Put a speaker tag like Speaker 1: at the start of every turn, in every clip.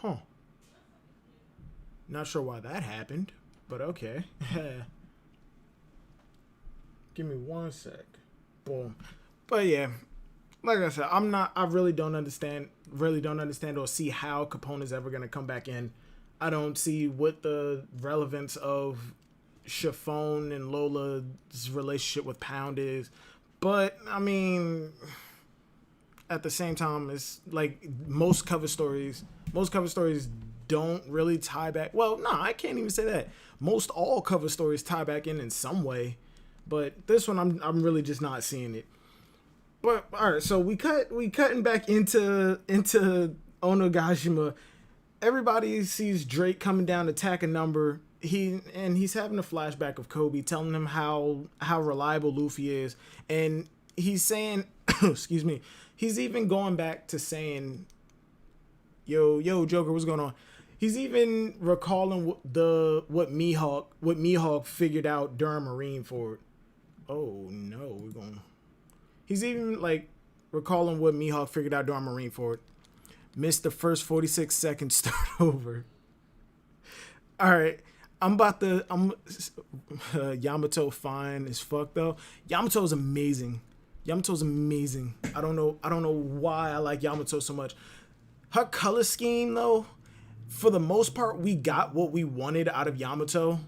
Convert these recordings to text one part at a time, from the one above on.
Speaker 1: Huh. Not sure why that happened, but okay. Give me one sec. Boom. But yeah, like I said, I really don't understand or see how Capone's ever going to come back in. I don't see what the relevance of Chiffon and Lola's relationship with Pound is. But, I mean, at the same time, it's like most cover stories don't really tie back. Well, no, I can't even say that. Most all cover stories tie back in some way. But this one, I'm really just not seeing it. But all right, so we cutting back into Onogashima. Everybody sees Drake coming down to attack a number. He's having a flashback of Kobe telling him how reliable Luffy is, and he's saying, excuse me, he's even going back to saying, yo Joker, what's going on? He's even recalling what Mihawk figured out during Marineford. Oh no, he's even like recalling what Mihawk figured out during Marineford. Missed the first 46 seconds, start over. All right, Yamato fine as fuck though. Yamato's amazing. I don't know why I like Yamato so much. Her color scheme though, for the most part, we got what we wanted out of Yamato.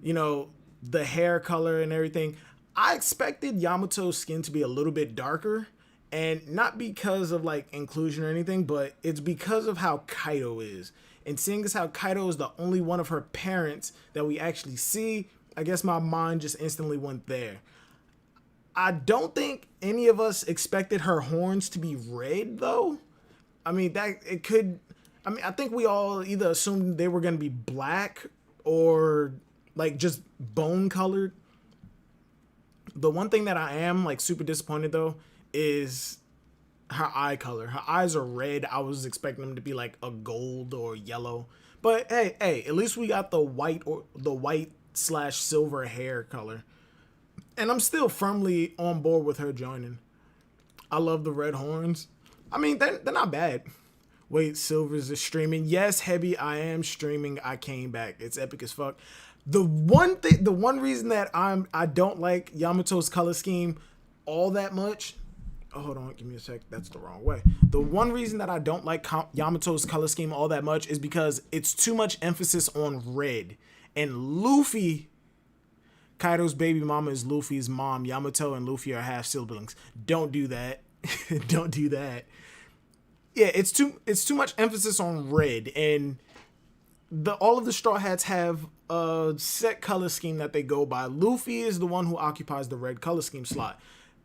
Speaker 1: You know, the hair color and everything. I expected Yamato's skin to be a little bit darker, and not because of like inclusion or anything, but it's because of how Kaido is. And seeing as how Kaido is the only one of her parents that we actually see, I guess my mind just instantly went there. I don't think any of us expected her horns to be red though. I mean, I think we all either assumed they were going to be black or like just bone colored. The one thing that I am like super disappointed though is her eye color. Her eyes are red. I was expecting them to be like a gold or yellow. But hey, at least we got the white/silver hair color. And I'm still firmly on board with her joining. I love the red horns. I mean, they're not bad. Wait, Silvers is streaming. Yes, Hebby, I am streaming. I came back. It's epic as fuck. The one reason that I don't like Yamato's color scheme all that much. Oh, hold on, give me a sec. That's the wrong way. The one reason that I don't like Yamato's color scheme all that much is because it's too much emphasis on red. And Luffy, Kaido's baby mama is Luffy's mom. Yamato and Luffy are half siblings. Don't do that. Don't do that. Yeah, it's too much emphasis on red, and all of the Straw Hats have a set color scheme that they go by. Luffy is the one who occupies the red color scheme slot.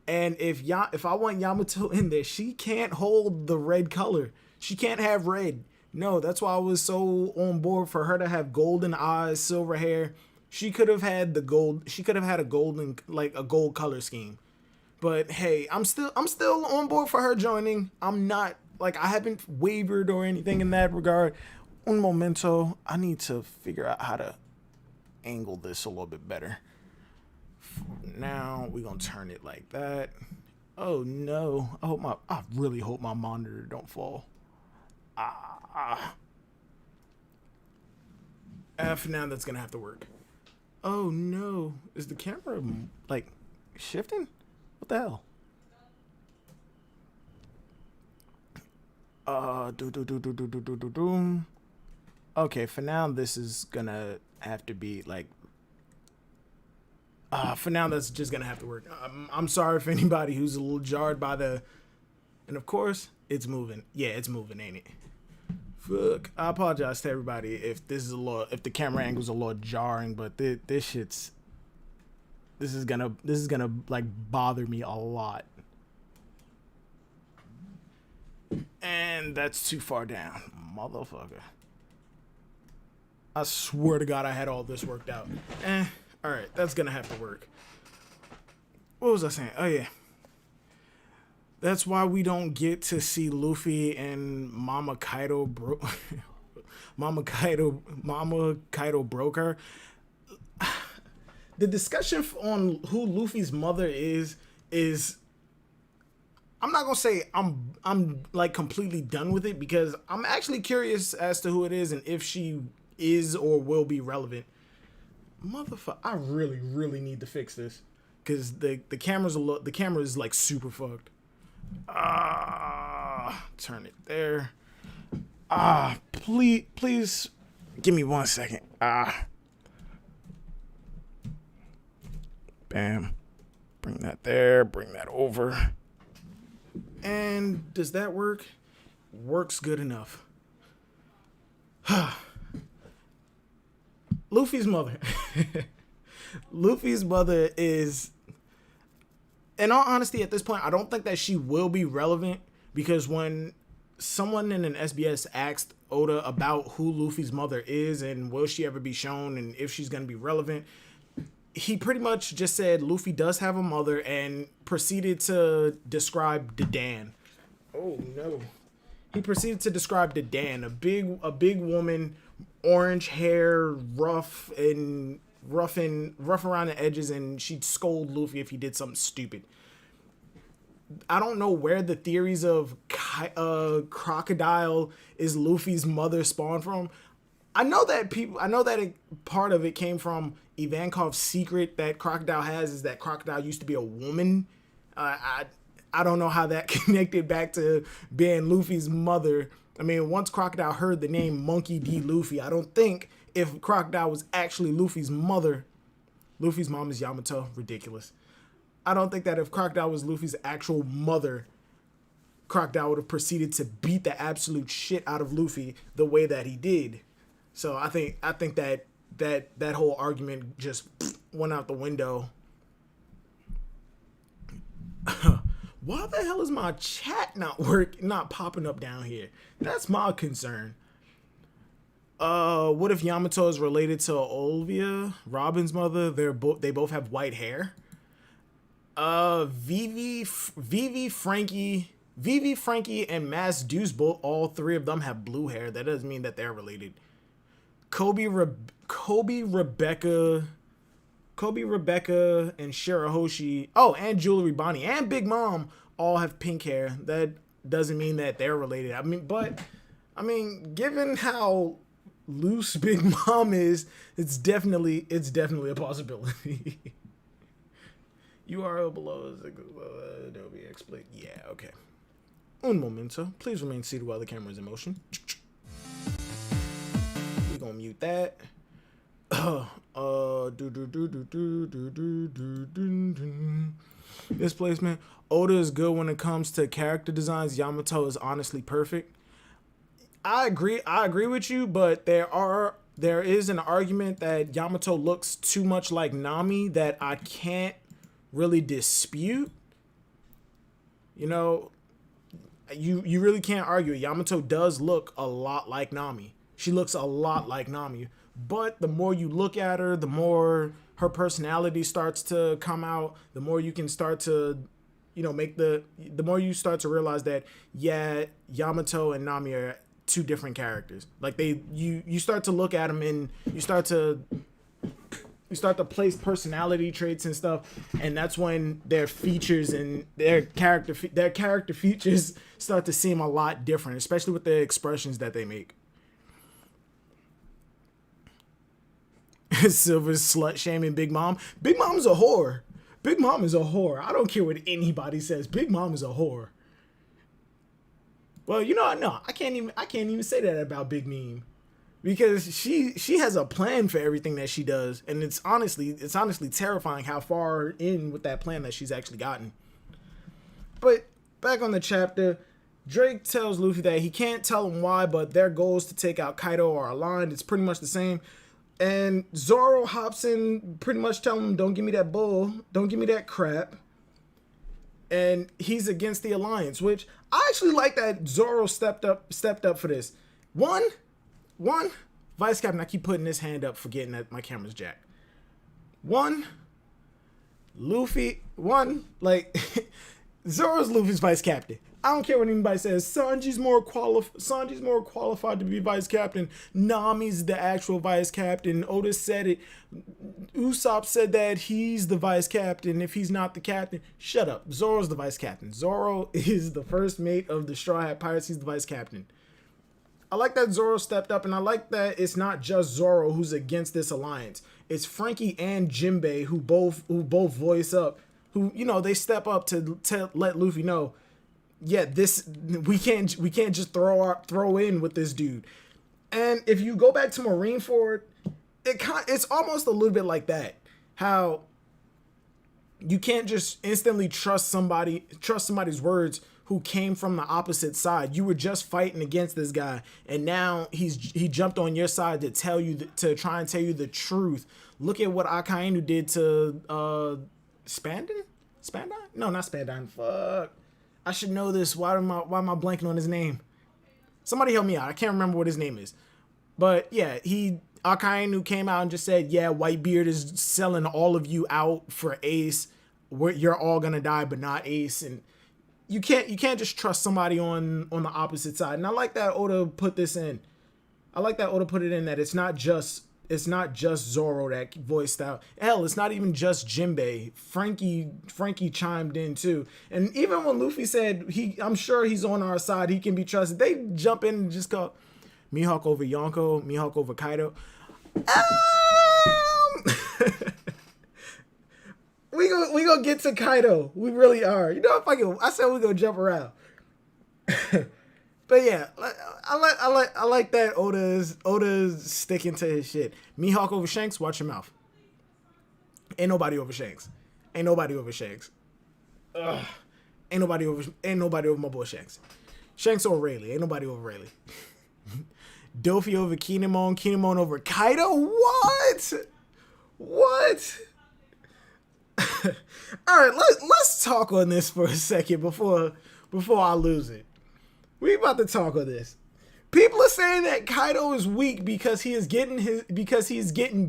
Speaker 1: And if I want Yamato in there, she can't hold the red color. She can't have red. No, that's why I was so on board for her to have golden eyes, silver hair. She could have had the gold. She could have had a gold color scheme. But hey, I'm still on board for her joining. I'm not I haven't wavered or anything in that regard. Un momento, I need to figure out how to angle this a little bit better. Now we're gonna turn it like that. Oh no! I really hope my monitor don't fall. For now, that's gonna have to work. Oh no! Is the camera like shifting? What the hell? Okay, for now this is gonna have to be like. For now that's just gonna have to work. I'm sorry if anybody who's a little jarred by the. And of course, it's moving. Yeah, it's moving, ain't it? Fuck. I apologize to everybody if if the camera angle's a little jarring, but this is gonna like bother me a lot. And that's too far down, motherfucker. I swear to God, I had all this worked out. All right, that's gonna have to work. What was I saying? Oh yeah. That's why we don't get to see Luffy and Mama Kaido Mama Kaido broke her. The discussion on who Luffy's mother is I'm not gonna say I'm like completely done with it, because I'm actually curious as to who it is and if she is or will be relevant. Motherfucker, I really need to fix this, because the camera is like super fucked. Turn it there. Please give me 1 second. Bam. Bring that there, bring that over. And does that work? Works good enough. Luffy's mother. Luffy's mother is, in all honesty, at this point, I don't think that she will be relevant, because when someone in an SBS asked Oda about who Luffy's mother is and will she ever be shown and if she's going to be relevant, he pretty much just said Luffy does have a mother and proceeded to describe Dedan. Oh no. He proceeded to describe Dedan, a big woman, orange hair, rough around the edges, and she'd scold Luffy if he did something stupid. I don't know where the theories of Crocodile is Luffy's mother spawned from. I know that part of it came from Ivankov's secret that Crocodile has, is that Crocodile used to be a woman. I don't know how that connected back to being Luffy's mother. I mean, once Crocodile heard the name Monkey D. Luffy, I don't think if Crocodile was actually Luffy's mother, Luffy's mom is Yamato. Ridiculous. I don't think that if Crocodile was Luffy's actual mother, Crocodile would have proceeded to beat the absolute shit out of Luffy the way that he did. So I think that whole argument just went out the window. Why the hell is my chat not popping up down here? That's my concern. What if Yamato is related to Olvia, Robin's mother? They both have white hair. Vivi, Frankie, and Mass Deuce, all three of them have blue hair. That doesn't mean that they're related. Kobe, Rebecca, and Shirahoshi. Oh, and Jewelry Bonnie and Big Mom all have pink hair. That doesn't mean that they're related. I mean, given how loose Big Mom is, it's definitely a possibility. URL below is Adobe exploit. Yeah, okay. Un momento. Please remain seated while the camera is in motion. We're gonna mute that. Displacement. Oda is good when it comes to character designs. Yamato is honestly perfect. I agree with you, but there is an argument that Yamato looks too much like Nami that I can't really dispute. You know, you really can't argue it. Yamato does look a lot like Nami. She looks a lot like Nami. But the more you look at her, the more her personality starts to come out, the more you can start to, the more you start to realize that, yeah, Yamato and Nami are two different characters. Like you start to look at them and you start to place personality traits and stuff, and that's when their features and their character features start to seem a lot different, especially with the expressions that they make. Silver's slut shaming Big Mom. Big Mom's a whore. Big Mom is a whore. I don't care what anybody says. Big Mom is a whore. Well, no, I can't even say that about Big Meme, because she has a plan for everything that she does, and it's honestly terrifying how far in with that plan that she's actually gotten. But back on the chapter, Drake tells Luffy that he can't tell him why, but their goals to take out Kaido are aligned. It's pretty much the same. And Zoro hops in, pretty much telling him, don't give me that bull. Don't give me that crap. And he's against the alliance, which I actually like that Zoro stepped up for this. One, Vice Captain, I keep putting this hand up, forgetting that my camera's jacked. Luffy, Zoro's Luffy's Vice Captain. I don't care what anybody says. Sanji's more qualified to be vice captain. Nami's the actual vice captain. Oda said it. Usopp said that he's the vice captain if he's not the captain. Shut up. Zoro's the vice captain. Zoro is the first mate of the Straw Hat Pirates. He's the vice captain. I like that Zoro stepped up, and I like that it's not just Zoro who's against this alliance. It's Frankie and Jinbei who both voice up, who, you know, they step up to let Luffy know, yeah, this we can't just throw in with this dude. And if you go back to Marineford, it's almost a little bit like that. How you can't just instantly trust somebody's words who came from the opposite side. You were just fighting against this guy, and now he jumped on your side to to try and tell you the truth. Look at what Akainu did to Spandine? No, not Spandine. Fuck. I should know this. Why am I blanking on his name? Somebody help me out. I can't remember what his name is. But yeah, Akainu came out and just said, yeah, Whitebeard is selling all of you out for Ace. You're all gonna die, but not Ace. And you can't just trust somebody on the opposite side. And I like that Oda put this in. I like that Oda put it in that it's not just Zoro that voiced out. Hell, it's not even just Jinbei. Frankie chimed in too. And even when Luffy said I'm sure he's on our side, he can be trusted, they jump in and just go, Mihawk over Yonko, Mihawk over Kaido. We gonna get to Kaido. We really are. You know, I said we're gonna jump around. But yeah, I like that Oda's sticking to his shit. Mihawk over Shanks, watch your mouth. Ain't nobody over Shanks. Ain't nobody over Shanks. Ugh. Ain't nobody over my boy Shanks. Shanks over Rayleigh. Ain't nobody over Rayleigh. Dofi over Kinemon. Kinemon over Kaido. What? All right, let's talk on this for a second before I lose it. We about to talk on this. People are saying that Kaido is weak because he's getting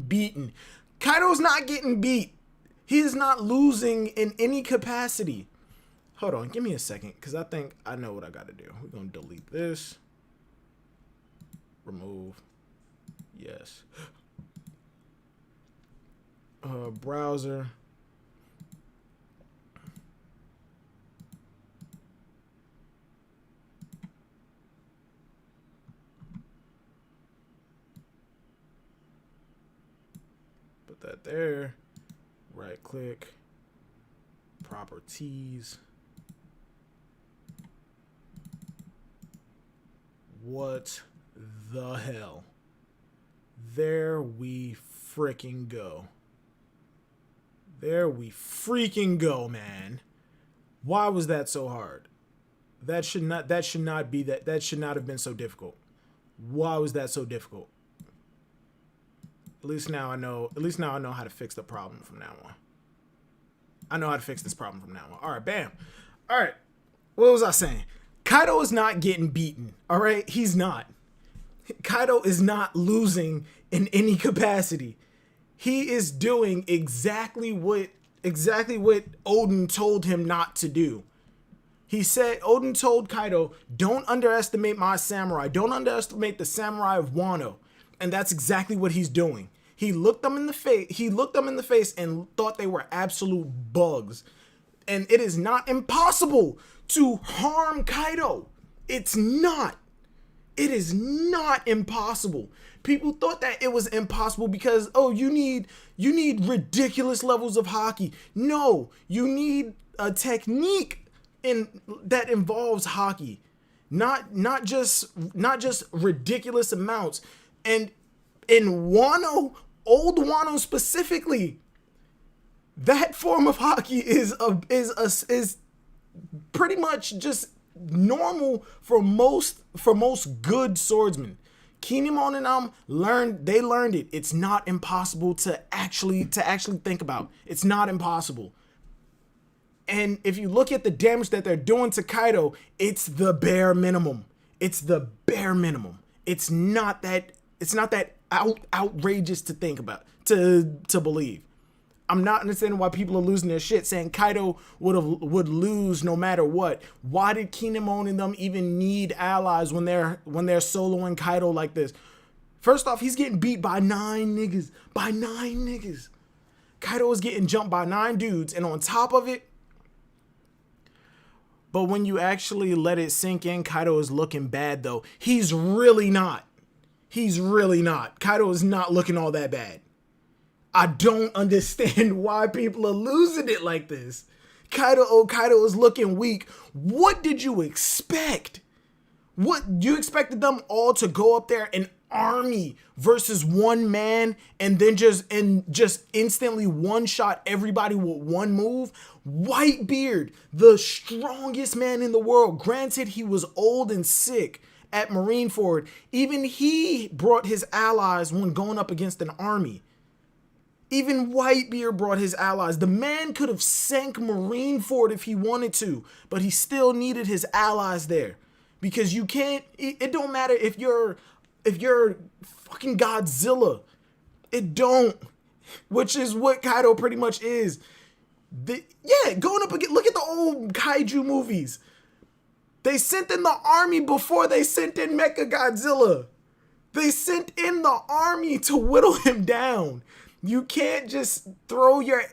Speaker 1: beaten. Kaido's not getting beat. He is not losing in any capacity. Hold on, give me a second, because I think I know what I got to do. We're going to delete this. Remove. Yes. Browser. Put that there. Right click. Properties. What the hell? There we freaking go. There we freaking go, man. Why was that so hard? That should not have been so difficult. Why was that so difficult? At least now I know how to fix the problem from now on. I know how to fix this problem from now on. All right, bam. All right. What was I saying? Kaido is not getting beaten. All right? He's not. Kaido is not losing in any capacity. He is doing exactly what Oden told him not to do. He said, Oden told Kaido, don't underestimate my samurai. Don't underestimate the samurai of Wano. And that's exactly what he's doing. He looked them in the face and thought they were absolute bugs. And it is not impossible to harm Kaido. It's not. It is not impossible. People thought that it was impossible because, you need ridiculous levels of haki. No, you need a technique that involves haki. Not just ridiculous amounts. And in Wano, old Wano specifically, that form of haki is pretty much just normal for most good swordsmen. Kinemon and learned it. It's not impossible to actually think about. It's not impossible. And if you look at the damage that they're doing to Kaido, it's the bare minimum. It's the bare minimum. It's not that outrageous to think about, to believe. I'm not understanding why people are losing their shit, saying Kaido would lose no matter what. Why did Kinemon and them even need allies when they're soloing Kaido like this? First off, he's getting beat by 9 niggas. By 9 niggas. Kaido is getting jumped by 9 dudes, and on top of it, but when you actually let it sink in, Kaido is looking bad though. He's really not. He's really not. Kaido is not looking all that bad. I don't understand why people are losing it like this. Kaido is looking weak. What did you expect? What, you expected them all to go up there and army versus one man and then just instantly one shot everybody with one move? Whitebeard, the strongest man in the world. Granted, he was old and sick at Marineford. Even he brought his allies when going up against an army. Even Whitebeard brought his allies. The man could have sank Marineford if he wanted to, but he still needed his allies there. Because you can't, it don't matter if you're fucking Godzilla. It don't. Which is what Kaido pretty much is. Going up again, look at the old kaiju movies. They sent in the army before they sent in Mechagodzilla. They sent in the army to whittle him down. You can't just throw your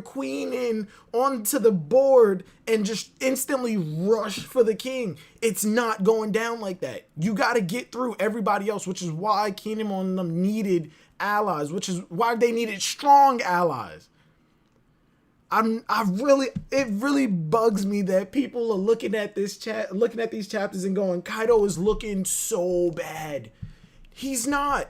Speaker 1: queen in onto the board and just instantly rush for the king. It's not going down like that. You got to get through everybody else, which is why Kinemon and them needed allies, which is why they needed strong allies. It really bugs me that people are looking at these chapters and going, Kaido is looking so bad. He's not.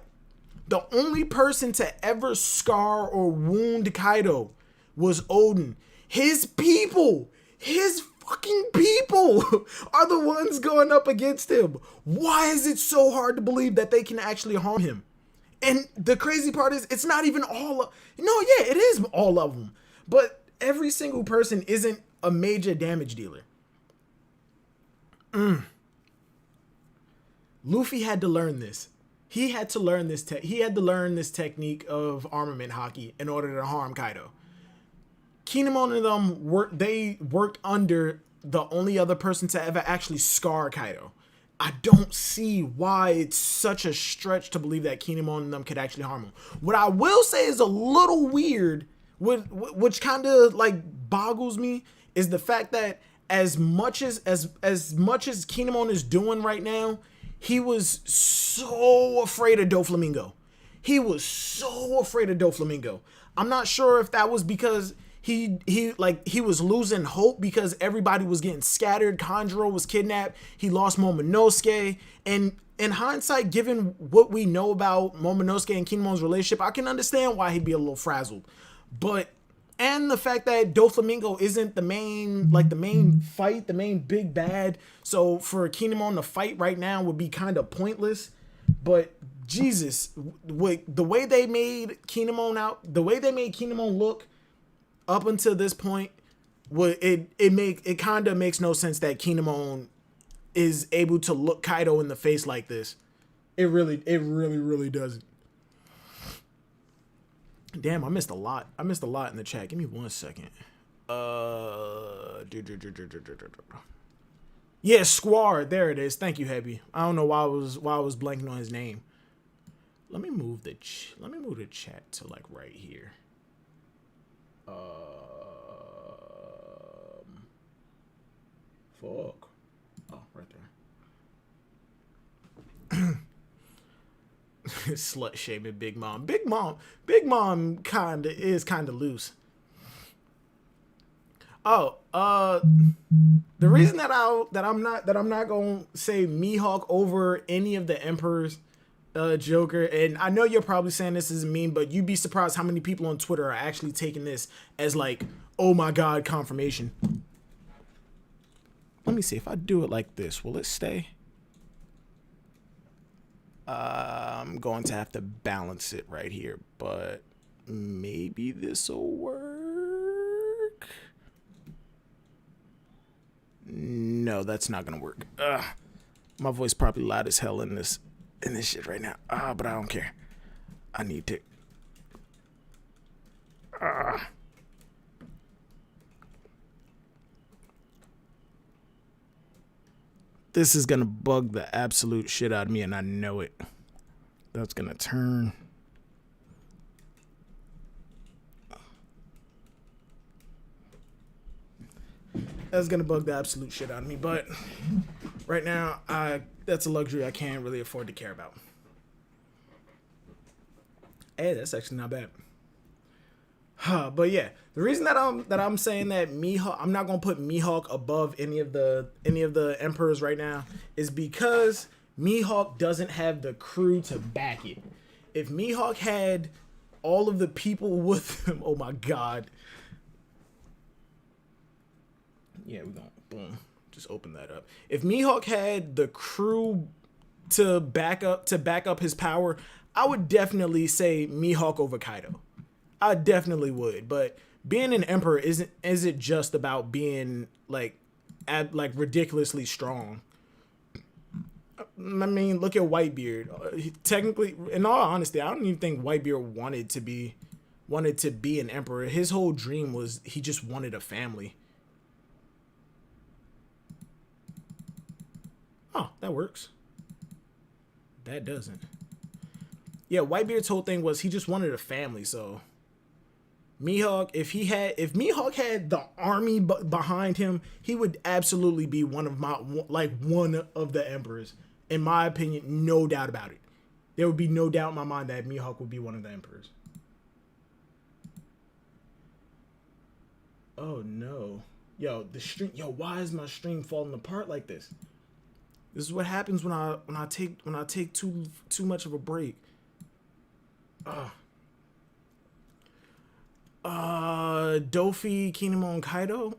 Speaker 1: The only person to ever scar or wound Kaido was Oden. His people, his fucking people are the ones going up against him. Why is it so hard to believe that they can actually harm him? And the crazy part is, it's not even it is all of them. But every single person isn't a major damage dealer. Luffy had to learn this. He had to learn this technique of armament hockey in order to harm Kaido. Kinemon and them worked under the only other person to ever actually scar Kaido. I don't see why it's such a stretch to believe that Kinemon and them could actually harm him. What I will say is a little weird, which kind of like boggles me, is the fact that as much as Kinemon is doing right now, he was so afraid of Doflamingo. He was so afraid of Doflamingo. I'm not sure if that was because he was losing hope because everybody was getting scattered. Kanjuro was kidnapped. He lost Momonosuke. And in hindsight, given what we know about Momonosuke and Kinemon's relationship, I can understand why he'd be a little frazzled. And the fact that Doflamingo isn't the main fight, the main big bad. So for Kinemon to fight right now would be kind of pointless. But Jesus, the way they made Kinemon look up until this point, it kind of makes no sense that Kinemon is able to look Kaido in the face like this. It really doesn't. Damn, I missed a lot. in the chat. Give me 1 second. Yeah, Squar. There it is. Thank you, Hebby. I don't know why I was blanking on his name. Let me move the chat to like right here. Fuck. Oh, right there. Slut shaming Big Mom. Big Mom is kinda loose. Oh, the reason that I'm not gonna say Mihawk over any of the Emperor's Joker, and I know you're probably saying this is mean, but you'd be surprised how many people on Twitter are actually taking this as like, oh my god, confirmation. Let me see if I do it like this. Will it stay? I'm going to have to balance it right here, but maybe this will work. No, that's not gonna work. My voice probably loud as hell in this shit right now. But I don't care. I need to. This is gonna bug the absolute shit out of me, and I know it. That's gonna turn. That's gonna bug the absolute shit out of me, but right now, that's a luxury I can't really afford to care about. Hey, that's actually not bad. But yeah, the reason that I'm saying that Mihawk, I'm not gonna put Mihawk above any of the emperors right now, is because Mihawk doesn't have the crew to back it. If Mihawk had all of the people with him, oh my god. Yeah, we're gonna boom, just open that up. If Mihawk had the crew to back up his power, I would definitely say Mihawk over Kaido. I definitely would, but being an emperor isn't just about being like ridiculously strong. I mean, look at Whitebeard. Technically, in all honesty, I don't even think Whitebeard wanted to be an emperor. His whole dream was he just wanted a family. Oh, that works. That doesn't. Yeah, Whitebeard's whole thing was he just wanted a family, so Mihawk, if Mihawk had the army behind him, he would absolutely be one of the emperors. In my opinion, no doubt about it. There would be no doubt in my mind that Mihawk would be one of the emperors. Oh no. Yo, why is my stream falling apart like this? This is what happens when I take too much of a break. Dofi, Kinemon, Kaido?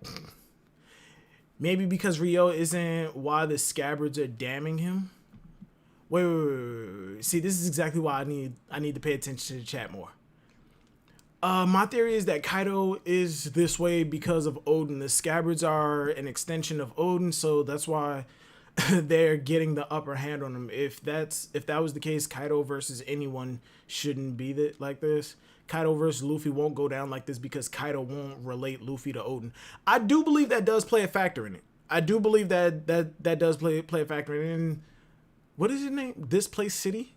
Speaker 1: Maybe because Ryo isn't why the scabbards are damning him. Wait. See, this is exactly why I need to pay attention to the chat more. My theory is that Kaido is this way because of Odin. The scabbards are an extension of Odin, so that's why they're getting the upper hand on him. If that was the case, Kaido versus anyone shouldn't be like this. Kaido versus Luffy won't go down like this because Kaido won't relate Luffy to Odin. I do believe that does play a factor in it. I do believe that does play a factor in it. What is his name? This Place City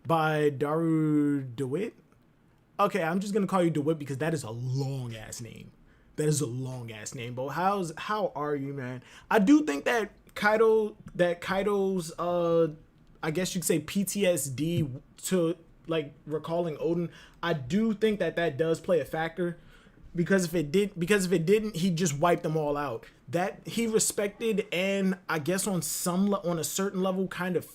Speaker 1: by Daru DeWitt. Okay, I'm just gonna call you DeWitt because that is a long ass name. That is a long ass name. But how are you, man? I do think that Kaido's I guess you could say PTSD to like recalling Odin, I do think that does play a factor, because if it didn't, he'd just wipe them all out. That he respected, and I guess on a certain level kind of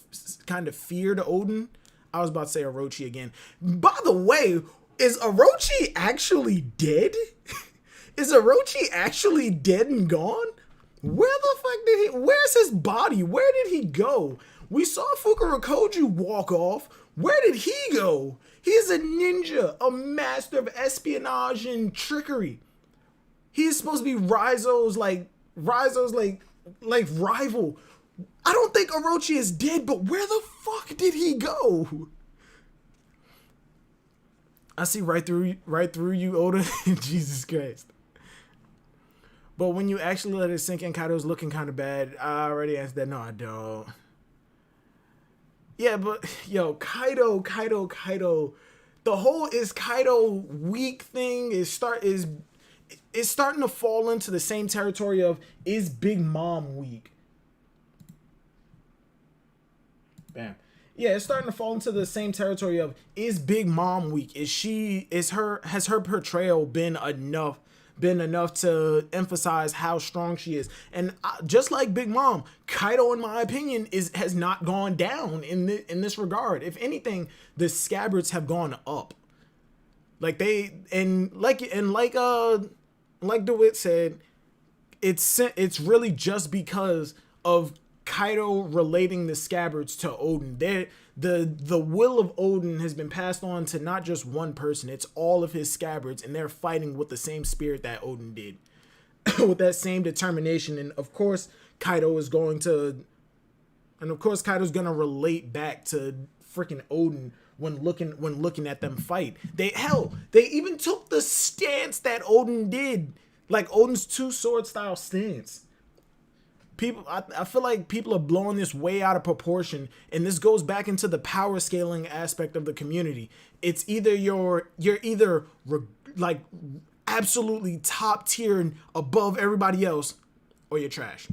Speaker 1: feared Odin. I was about to say Orochi again. By the way, is Orochi actually dead? Is Orochi actually dead and gone? Where the fuck where's his body? Where did he go? We saw Fukurokoju walk off. Where did he go? He's a ninja, a master of espionage and trickery. He is supposed to be Rizo's rival. I don't think Orochi is dead, but where the fuck did he go? I see right through you, Oda. Jesus Christ. But when you actually let it sink in, Kaido's looking kind of bad. I already answered that. No, I don't. Yeah, but yo, Kaido. The whole is Kaido weak thing is starting to fall into the same territory of is Big Mom weak. Bam. Yeah, it's starting to fall into the same territory of is Big Mom weak? Has her portrayal been enough to emphasize how strong she is? And just like Big Mom, Kaido, in my opinion, has not gone down in this regard. If anything, the scabbards have gone up. Like like DeWitt said, it's really just because of Kaido relating the scabbards to Odin. The will of Odin has been passed on to not just one person, it's all of his scabbards, and they're fighting with the same spirit that Odin did. With that same determination. And of course Kaido's gonna relate back to freaking Odin when looking at them fight. They even took the stance that Odin did, like Odin's two sword style stance. I feel like people are blowing this way out of proportion, and this goes back into the power scaling aspect of the community. It's either you're either like absolutely top tier and above everybody else, or you're trash.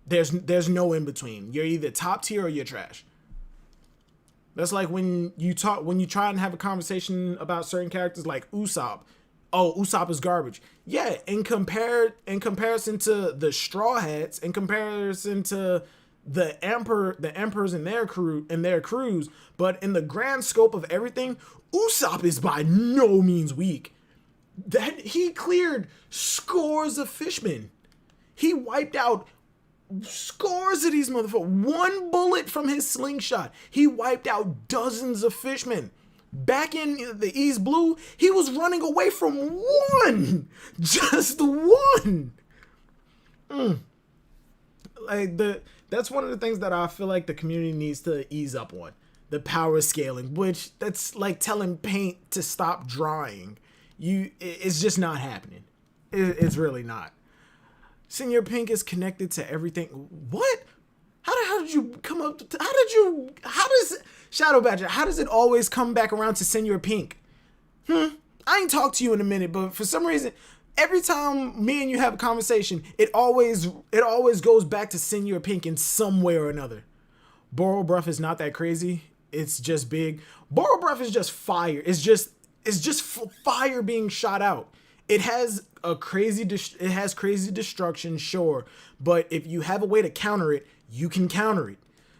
Speaker 1: There's no in between. You're either top tier or you're trash. That's like when you try and have a conversation about certain characters like Usopp. Oh, Usopp is garbage. Yeah, in comparison to the Straw Hats, in comparison to the emperors and their crews, but in the grand scope of everything, Usopp is by no means weak. That he cleared scores of fishmen. He wiped out scores of these motherfuckers. One bullet from his slingshot, he wiped out dozens of fishmen. Back in the East Blue, he was running away from one. Just one. That's one of the things that I feel like the community needs to ease up on. The power scaling, which that's like telling paint to stop drying. It's just not happening. It's really not. Senior Pink is connected to everything. What? How did you come up to, how does Shadow Badger, how does it always come back around to Senior Pink? I ain't talked to you in a minute, but for some reason, every time me and you have a conversation, it always goes back to Senior Pink in some way or another. Boro Breath is not that crazy. It's just big. Boro Breath is just fire. It's just fire being shot out. It has crazy destruction, sure, but if you have a way to counter it, you can counter it.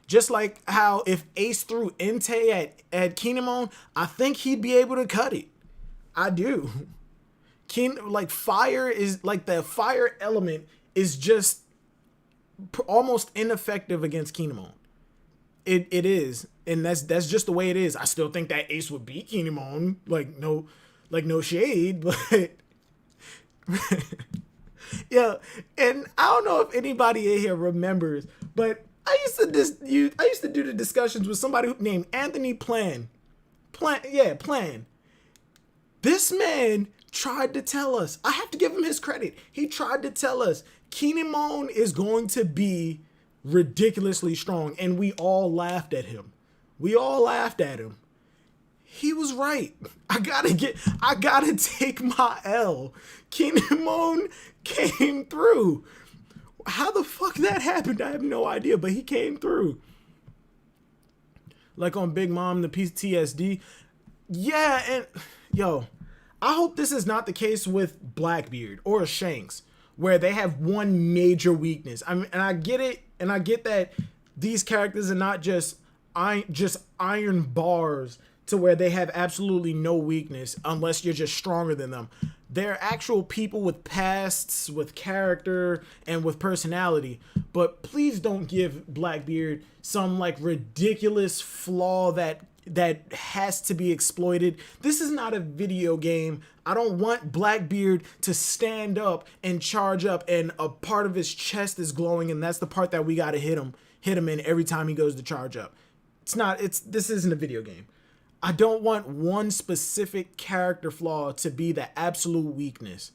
Speaker 1: Just like how if Ace threw Entei at Kinemon, I think he'd be able to cut it. I do. Like fire is like the fire element is just almost ineffective against Kinemon. It is, and that's just the way it is. I still think that Ace would beat Kinemon, like no shade, but yeah. And I don't know if anybody in here remembers, but I used to do the discussions with somebody named Anthony Plan. This man tried to tell us, I have to give him his credit. He tried to tell us Kinemon is going to be ridiculously strong, and we all laughed at him. He was right. I gotta take my L. Kinemon came through. How the fuck that happened, I have no idea, but he came through. Like on Big Mom, the PTSD. Yeah, and yo, I hope this is not the case with Blackbeard or Shanks, where they have one major weakness. I mean, and I get it, and I get that these characters are not just iron bars to where they have absolutely no weakness unless you're just stronger than them. They're actual people with pasts, with character, and with personality. But please don't give Blackbeard some like ridiculous flaw that has to be exploited. This is not a video game. I don't want Blackbeard to stand up and charge up and a part of his chest is glowing and that's the part that we gotta hit him in every time he goes to charge up. This isn't a video game. I don't want one specific character flaw to be the absolute weakness.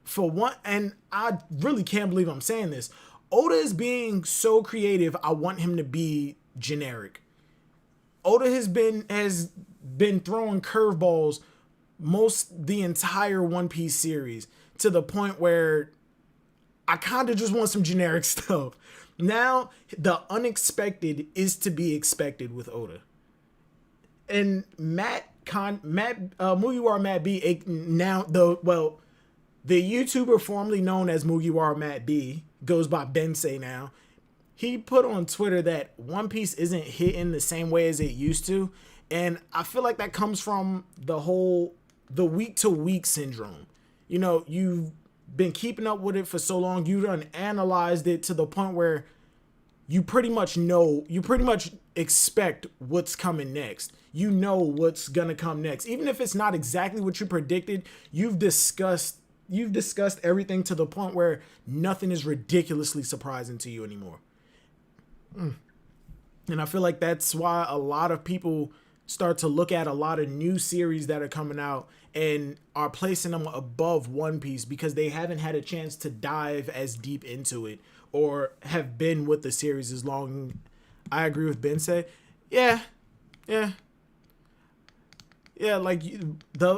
Speaker 1: For one, and I really can't believe I'm saying this, Oda is being so creative, I want him to be generic. Oda has been throwing curveballs the entire One Piece series to the point where I kind of just want some generic stuff. Now, the unexpected is to be expected with Oda. And Mugiwara Matt B, now the YouTuber formerly known as Mugiwara Matt B, goes by Bensei now. He put on Twitter that One Piece isn't hitting the same way as it used to, and I feel like that comes from the week to week syndrome. You know, you've been keeping up with it for so long, you done analyzed it to the point where you pretty much expect what's coming next. You know what's gonna come next. Even if it's not exactly what you predicted, you've discussed everything to the point where nothing is ridiculously surprising to you anymore. And I feel like that's why a lot of people start to look at a lot of new series that are coming out and are placing them above One Piece because they haven't had a chance to dive as deep into it or have been with the series as long. I agree with Ben say. Yeah. Like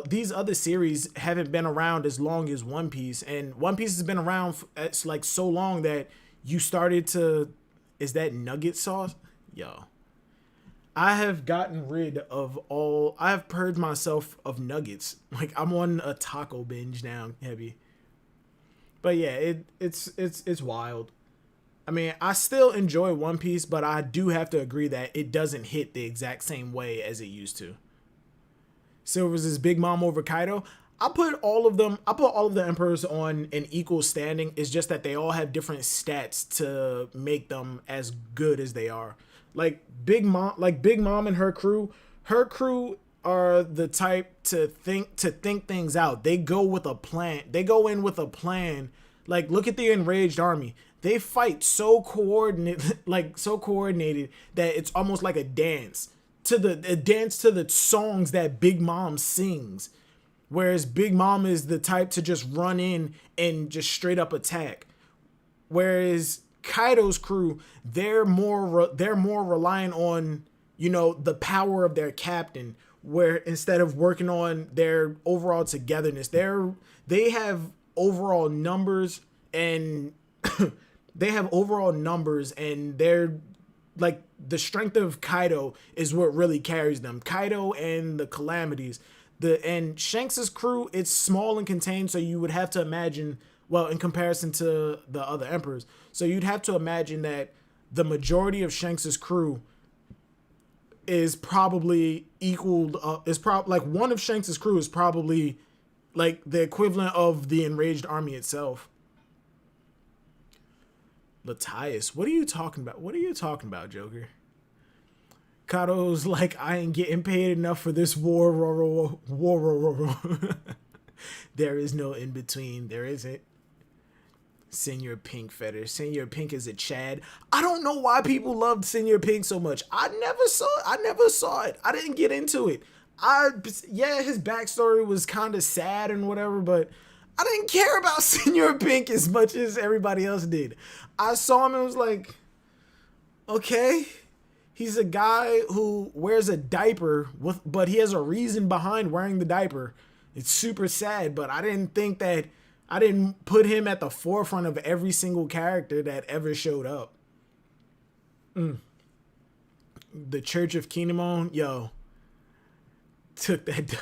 Speaker 1: these other series haven't been around as long as One Piece, and One Piece has been around it's like so long that you started to. Is that nugget sauce? Yo, I have gotten rid of all. I have purged myself of nuggets. Like I'm on a taco binge now, heavy. But yeah, it's wild. I mean, I still enjoy One Piece, but I do have to agree that it doesn't hit the exact same way as it used to. Silver's is Big Mom over Kaido. I put all of the emperors on an equal standing. It's just that they all have different stats to make them as good as they are. Like Big Mom and her crew are the type to think things out. They go with a plan. They go in with a plan. Like look at the enraged army. They fight so coordinated that it's almost like a dance to the songs that Big Mom sings. Whereas Big Mom is the type to just run in and just straight up attack. Whereas Kaido's crew, they're more reliant on, the power of their captain, where instead of working on their overall togetherness, they have overall numbers and they're like the strength of Kaido is what really carries them. Kaido and the Calamities. And Shanks's crew, it's small and contained, so you would have to imagine, well, in comparison to the other emperors, so you'd have to imagine that the majority of Shanks's crew is probably equaled, like one of Shanks's crew is probably like the equivalent of the enraged army itself. Latias, what are you talking about? What are you talking about, Joker? Kaido's like, I ain't getting paid enough for this war. There is no in between. There isn't. Senor Pink Fetter. Senor Pink is a Chad. I don't know why people loved Senor Pink so much. I never saw it. I didn't get into it. His backstory was kind of sad and whatever, but I didn't care about Senor Pink as much as everybody else did. I saw him and was like, okay. He's a guy who wears a diaper, but he has a reason behind wearing the diaper. It's super sad, but I didn't put him at the forefront of every single character that ever showed up. The Church of Kinemon, yo, took that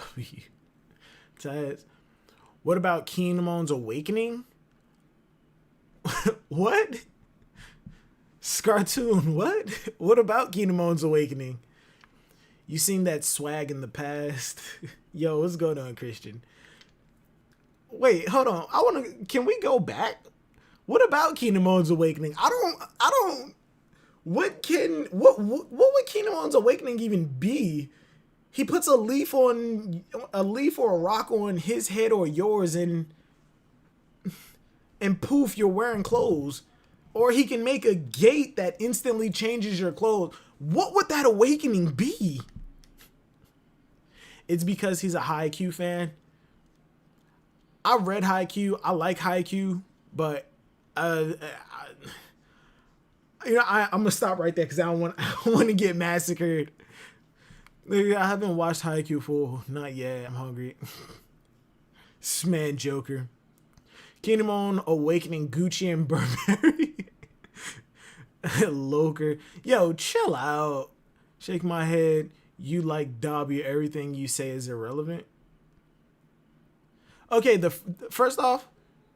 Speaker 1: W. What about Kinemon's Awakening? What? Scartoon, what? What about Kinemon's Awakening? You seen that swag in the past? Yo, what's going on, Christian? Wait, hold on. Can we go back? What about Kinemon's Awakening? What would Kinemon's Awakening even be? He puts a leaf or a rock on his head or yours and poof, you're wearing clothes. Or he can make a gate that instantly changes your clothes. What would that awakening be? It's because he's a Haikyuu fan. I read Haikyuu. I like Haikyuu, but I'm gonna stop right there because I don't want to get massacred. I haven't watched Haikyuu full. Not yet. I'm hungry. Man, Joker. Kinemon Awakening Gucci and Burberry. Loker. Yo, chill out. Shake my head. You like Dobby. Everything you say is irrelevant. Okay, first off,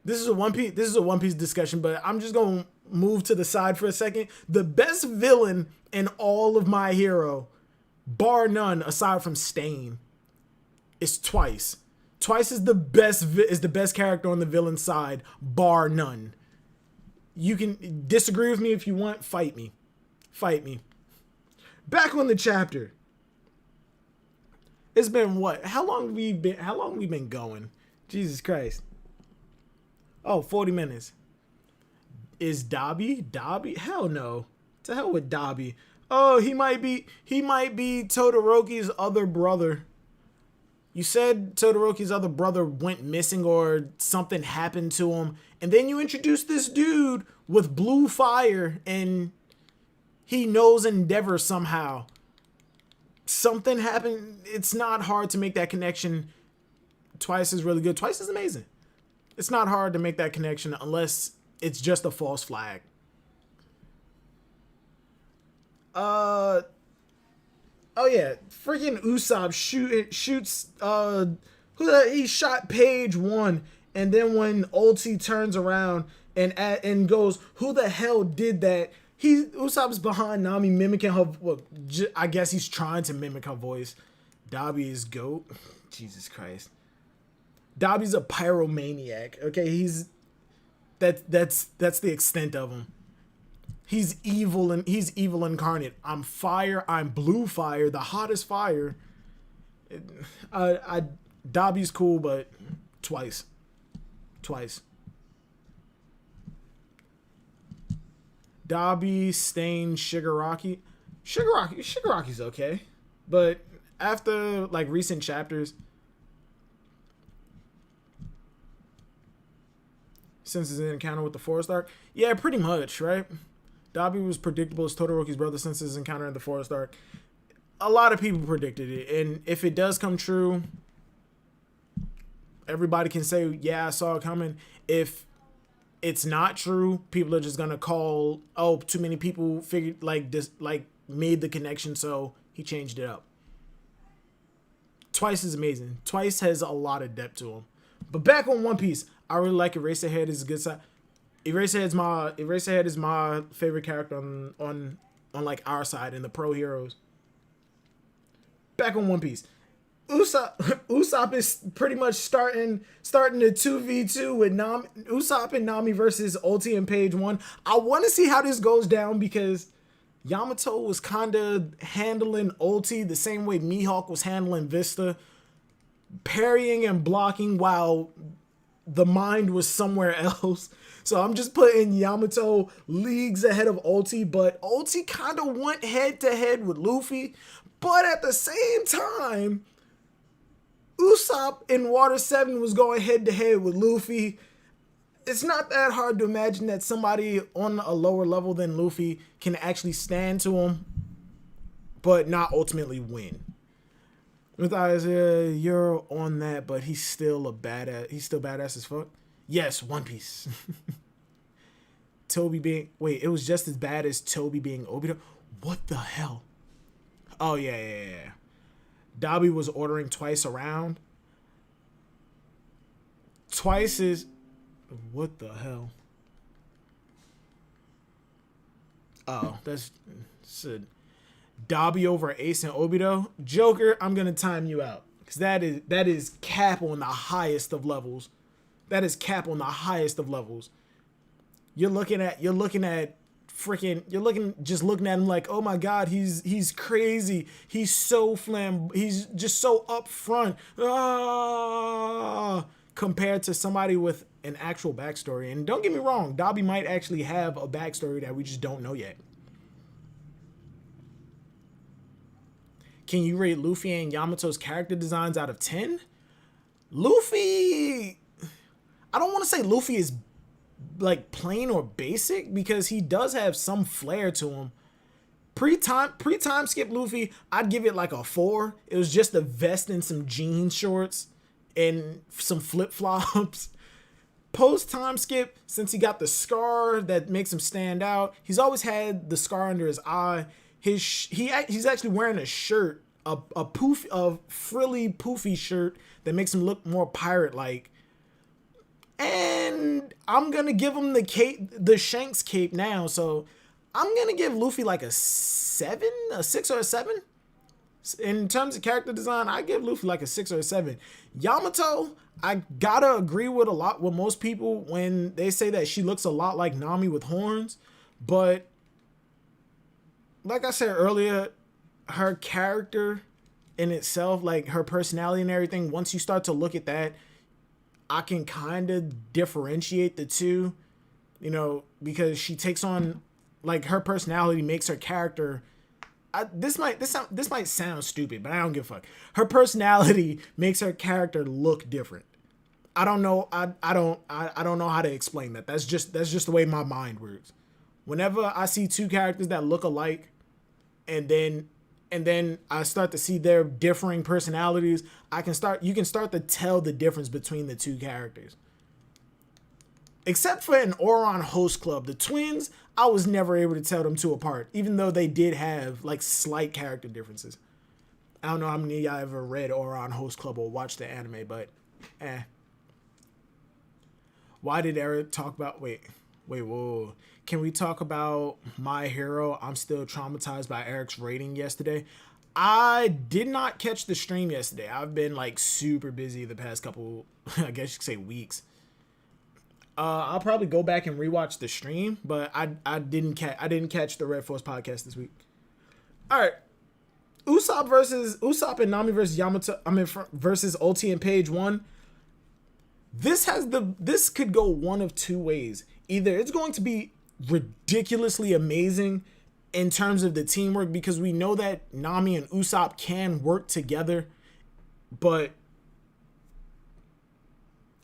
Speaker 1: this is a One Piece discussion, but I'm just gonna move to the side for a second. The best villain in all of My Hero, bar none, aside from Stain, is Twice. Twice is the best character on the villain side, bar none. You can disagree with me if you want. Fight me. Back on the chapter. It's been what? How long we been going? Jesus Christ. Oh, 40 minutes. Is Dobby? Hell no. To hell with Dobby. Oh, he might be Todoroki's other brother. You said Todoroki's other brother went missing or something happened to him, and then you introduced this dude with blue fire and he knows Endeavor somehow. Something happened. It's not hard to make that connection. Twice is really good. Twice is amazing. It's not hard to make that connection unless it's just a false flag. Oh yeah, freaking Usopp shoots he shot page 1, and then when Ulti turns around and goes, who the hell did that? Usopp's behind Nami mimicking her. Well, I guess he's trying to mimic her voice. Dabi is GOAT. Jesus Christ. Dabi's a pyromaniac. Okay, that's the extent of him. He's evil incarnate. I'm fire. I'm blue fire, the hottest fire. Dabi's cool, but twice. Dabi, Stain, Shigaraki. Shigaraki's okay, but after like recent chapters, since his encounter with the Forest Arc, yeah, pretty much, right? Dabi was predictable as Todoroki's brother since his encounter in the Forest Arc. A lot of people predicted it, and if it does come true, everybody can say, yeah, I saw it coming. If it's not true, people are just gonna call, oh, too many people figured made the connection, so he changed it up. Twice is amazing. Twice has a lot of depth to him. But back on One Piece, I really like Eraserhead. Is a good side. Eraserhead is my favorite character on like our side in the pro heroes. Back on One Piece, Usopp is pretty much starting the 2v2 with Nami. Usopp and Nami versus Ulti and Page 1. I want to see how this goes down because Yamato was kind of handling Ulti the same way Mihawk was handling Vista, parrying and blocking while the mind was somewhere else. So I'm just putting Yamato leagues ahead of Ulti, but Ulti kind of went head to head with Luffy. But at the same time, Usopp in Water 7 was going head to head with Luffy. It's not that hard to imagine that somebody on a lower level than Luffy can actually stand to him, but not ultimately win. With Isaiah, you're on that, but he's still a badass. He's still badass as fuck. Yes, One Piece. Toby being... Wait, it was just as bad as Toby being Obito? What the hell? Oh, yeah. Dabi was ordering Twice around. Twice is... What the hell? Oh, that's it. Dabi over Ace and Obito. Joker, I'm going to time you out. Because that is cap on the highest of levels. That is cap on the highest of levels. You're looking at just looking at him like, oh my God, he's crazy. He's so he's just so upfront. Compared to somebody with an actual backstory. And don't get me wrong, Dabi might actually have a backstory that we just don't know yet. Can you rate Luffy and Yamato's character designs out of 10? Luffy... I don't want to say Luffy is like plain or basic because he does have some flair to him. Pre-time skip Luffy, I'd give it like a 4. It was just a vest and some jean shorts and some flip-flops. Post-time skip, since he got the scar that makes him stand out, he's always had the scar under his eye. He's actually wearing a shirt, a frilly poofy shirt that makes him look more pirate-like. And I'm gonna give him the cape, the Shanks cape now. So I'm gonna give Luffy like a 6 or a 7. In terms of character design, I give Luffy like a 6 or a 7. Yamato, I gotta agree with most people when they say that she looks a lot like Nami with horns. But like I said earlier, her character in itself, like her personality and everything, once you start to look at that, I can kind of differentiate the two, because she takes on, like, her personality makes her character this might sound stupid, but I don't give a fuck. Her personality makes her character look different. I don't know. I don't know how to explain that. That's just the way my mind works. Whenever I see two characters that look alike, and then I start to see their differing personalities, you can start to tell the difference between the two characters. Except for in Ouran Host Club, the twins, I was never able to tell them two apart, even though they did have like slight character differences. I don't know how many of y'all ever read Ouran Host Club or watched the anime, but Why did Eric talk about whoa. Can we talk about My Hero? I'm still traumatized by Eric's rating yesterday. I did not catch the stream yesterday. I've been like super busy the past couple, I guess you could say, weeks. I'll probably go back and rewatch the stream, but I didn't catch the Red Force podcast this week. All right, Usopp and Nami versus Yamato. Versus Ulti and Page 1. This could go one of two ways. Either it's going to be ridiculously amazing in terms of the teamwork, because we know that Nami and Usopp can work together, but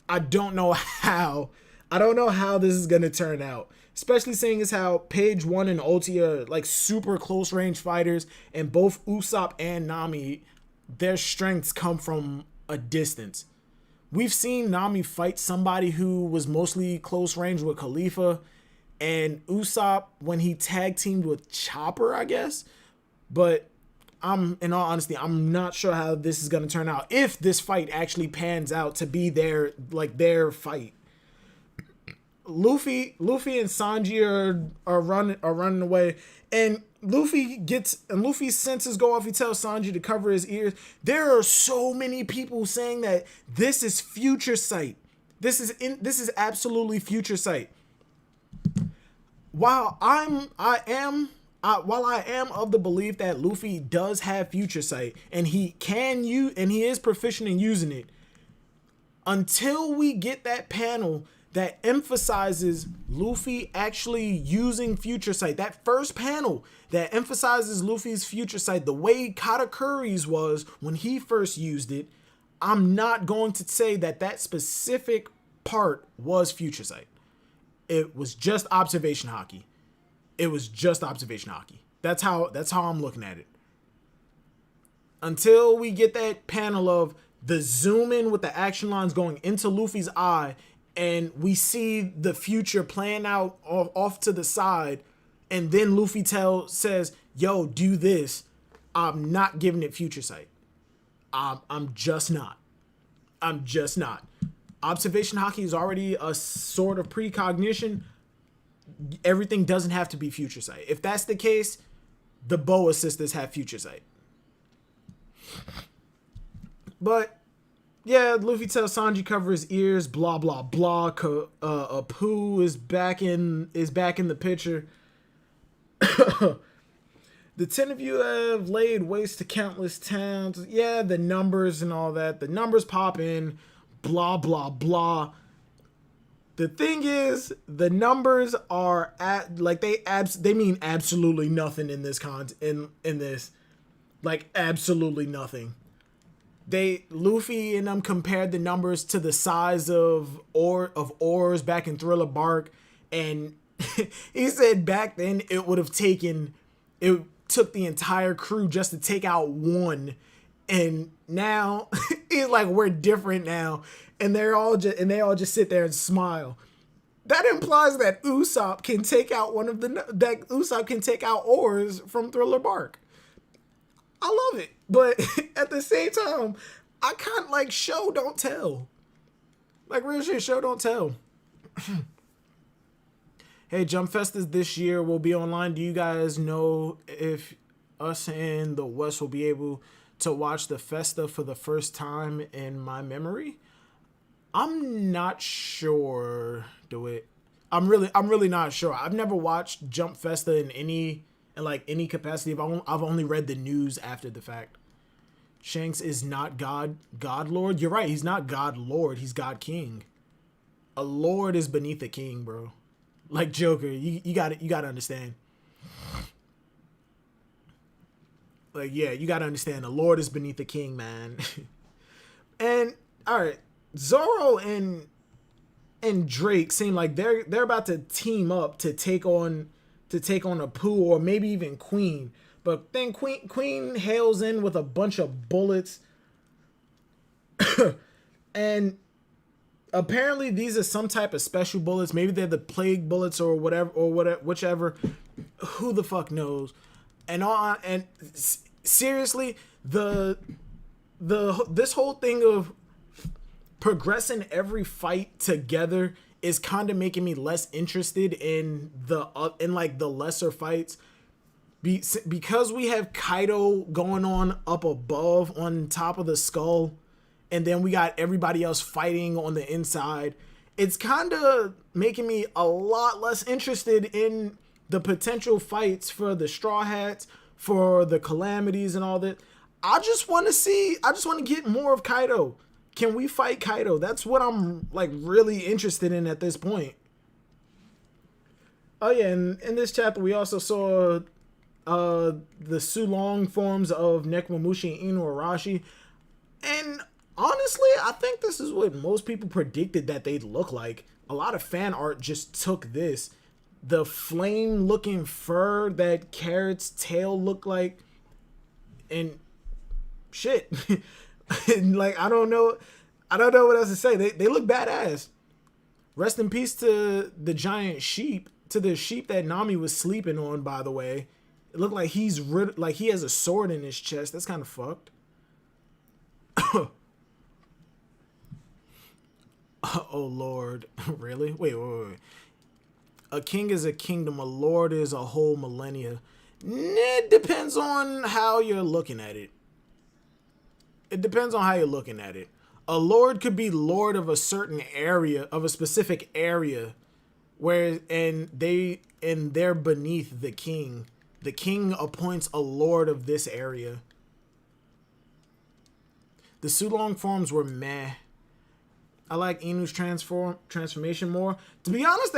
Speaker 1: I don't know how this is going to turn out, especially seeing as how Page 1 and Ulti are like super close range fighters, and both Usopp and Nami, their strengths come from a distance. We've seen Nami fight somebody who was mostly close range with Khalifa, and Usopp when he tag teamed with Chopper, I guess. But in all honesty, I'm not sure how this is going to turn out, if this fight actually pans out to be their fight. Luffy and Sanji are running away, and Luffy's senses go off. He tells Sanji to cover his ears. There are so many people saying that this is future sight. This is absolutely future sight. While I am of the belief that Luffy does have future sight, and he is proficient in using it, until we get that panel that emphasizes Luffy actually using future sight, that first panel that emphasizes Luffy's future sight the way Katakuri's was when he first used it, I'm not going to say that specific part was future sight. It was just observation hockey. That's how I'm looking at it. Until we get that panel of the zoom in with the action lines going into Luffy's eye, and we see the future playing out off to the side, and then Luffy says, yo, do this, I'm not giving it future sight. I'm just not. Observation hockey is already a sort of precognition. Everything doesn't have to be future sight. If that's the case, the Boa sisters have future sight. But yeah, Luffy tells Sanji cover his ears, blah blah blah. Apu is back in the picture. The 10 of you have laid waste to countless towns. Yeah, the numbers and all that. The numbers pop in, blah blah blah. The thing is, the numbers are they mean absolutely nothing in this in this, like absolutely nothing. Luffy and them compared the numbers to the size of oars back in Thriller Bark, and he said back then it took the entire crew just to take out one, and now he's like, we're different now, and they all just sit there and smile. That implies that Usopp can take out Usopp can take out oars from Thriller Bark. I love it, but at the same time, I kind of like show don't tell. Like real shit, show don't tell. Hey, Jump Festas this year will be online. Do you guys know if us in the West will be able to watch the Festa for the first time in my memory? I'm not sure. I'm really not sure. I've never watched Jump Festa in any capacity. I've only read the news after the fact. Shanks is not God Lord. You're right. He's not God Lord. He's God King. A Lord is beneath a king, bro. Like Joker. You got to understand. Like, yeah, you gotta understand, the Lord is beneath the king, man. And all right, Zoro and Drake seem like they're about to team up to take on Apu, or maybe even Queen. But then Queen hails in with a bunch of bullets, and apparently these are some type of special bullets. Maybe they're the plague bullets or whatever, whichever. Who the fuck knows? And seriously, this whole thing of progressing every fight together is kind of making me less interested in the lesser fights, because we have Kaido going on up above on top of the skull, and then we got everybody else fighting on the inside. It's kind of making me a lot less interested in the potential fights for the Straw Hats, for the Calamities and all that. I just want to get more of Kaido. Can we fight Kaido? That's what I'm like really interested in at this point. Oh yeah, and in this chapter we also saw the Sulong forms of Nekomamushi and Inuarashi. And honestly, I think this is what most people predicted that they'd look like. A lot of fan art just took this. The flame looking fur that Carrot's tail looked like. And shit. Like, I don't know what else to say. They look badass. Rest in peace to the giant sheep, to the sheep that Nami was sleeping on, by the way. It looked like he has a sword in his chest. That's kind of fucked. Oh Lord. Really? Wait. A king is a kingdom, a lord is a whole millennia. It depends on how you're looking at it. A lord could be lord of a certain area, of a specific area, and they're beneath the king. The king appoints a lord of this area. The Sulong forms were meh. I like Inu's transformation more. To be honest,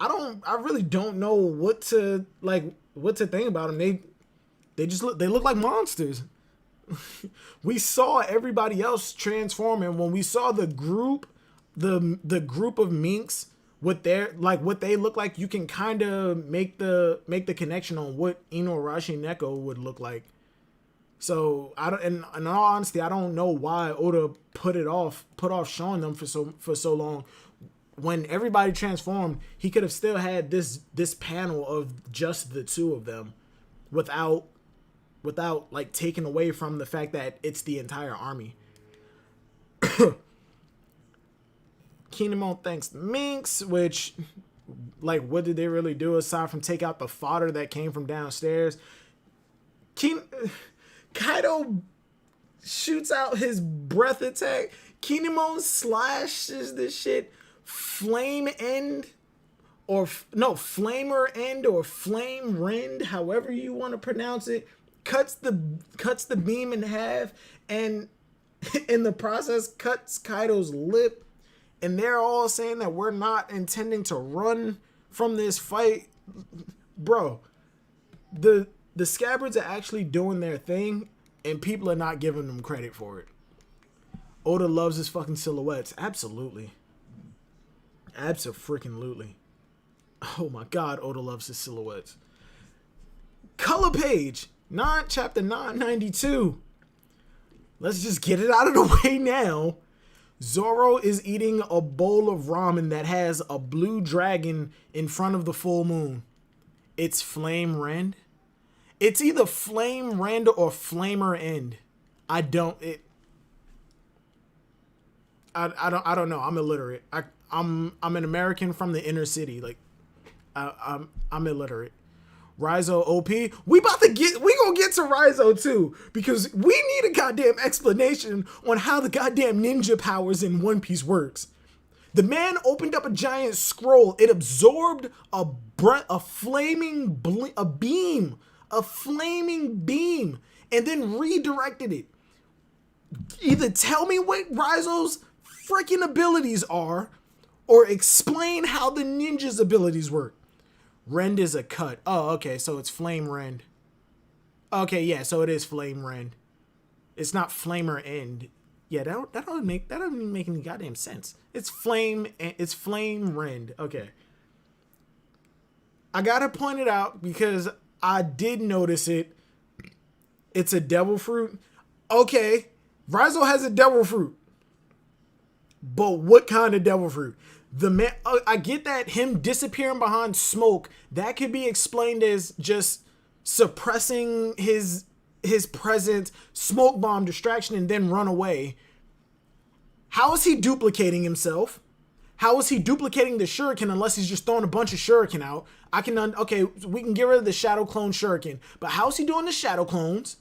Speaker 1: I really don't know what to think about them. They look like monsters. We saw everybody else transform, and when we saw the group of minks with what they look like, you can kind of make the connection on what Inuarashi and Neko would look like. So in all honesty, I don't know why Oda put off showing them for so long. When everybody transformed, he could have still had this panel of just the two of them, without like taking away from the fact that it's the entire army. Kinemon thanks the minks, which, like, what did they really do aside from take out the fodder that came from downstairs? Kaido shoots out his breath attack. Kinemon slashes this shit. Flamer end or flame rend, however you want to pronounce it, cuts the beam in half, and in the process cuts Kaido's lip. And they're all saying that we're not intending to run from this fight. Bro, the scabbards are actually doing their thing, and people are not giving them credit for it. Oda loves his fucking silhouettes. Absolutely. Abso-freaking-lutely. Oh my god, Oda loves his silhouettes. Color page, chapter 992. Let's just get it out of the way now. Zoro is eating a bowl of ramen that has a blue dragon in front of the full moon. It's Flame Rend. It's either Flame Rend or Flamer End. I don't know. I'm illiterate. I'm an American from the inner city. Like, I'm illiterate. Raizo OP. We gonna get to Raizo too, because we need a goddamn explanation on how the goddamn ninja powers in One Piece works. The man opened up a giant scroll. It absorbed a flaming beam, and then redirected it. Either tell me what Raizo's freaking abilities are, or explain how the ninja's abilities work. Rend is a cut. Oh, okay, so it's Flame Rend. Okay, yeah, so it is Flame Rend. It's not Flamer End. Yeah, that doesn't even make any goddamn sense. It's Flame Rend. Okay. I gotta point it out because I did notice it. It's a devil fruit. Okay, Rizzo has a devil fruit. But what kind of devil fruit? The man, I get that him disappearing behind smoke, that could be explained as just suppressing his presence, smoke bomb, distraction, and then run away. How is he duplicating himself? How is he duplicating the shuriken unless he's just throwing a bunch of shuriken out? Okay, we can get rid of the shadow clone shuriken, but how is he doing the shadow clones?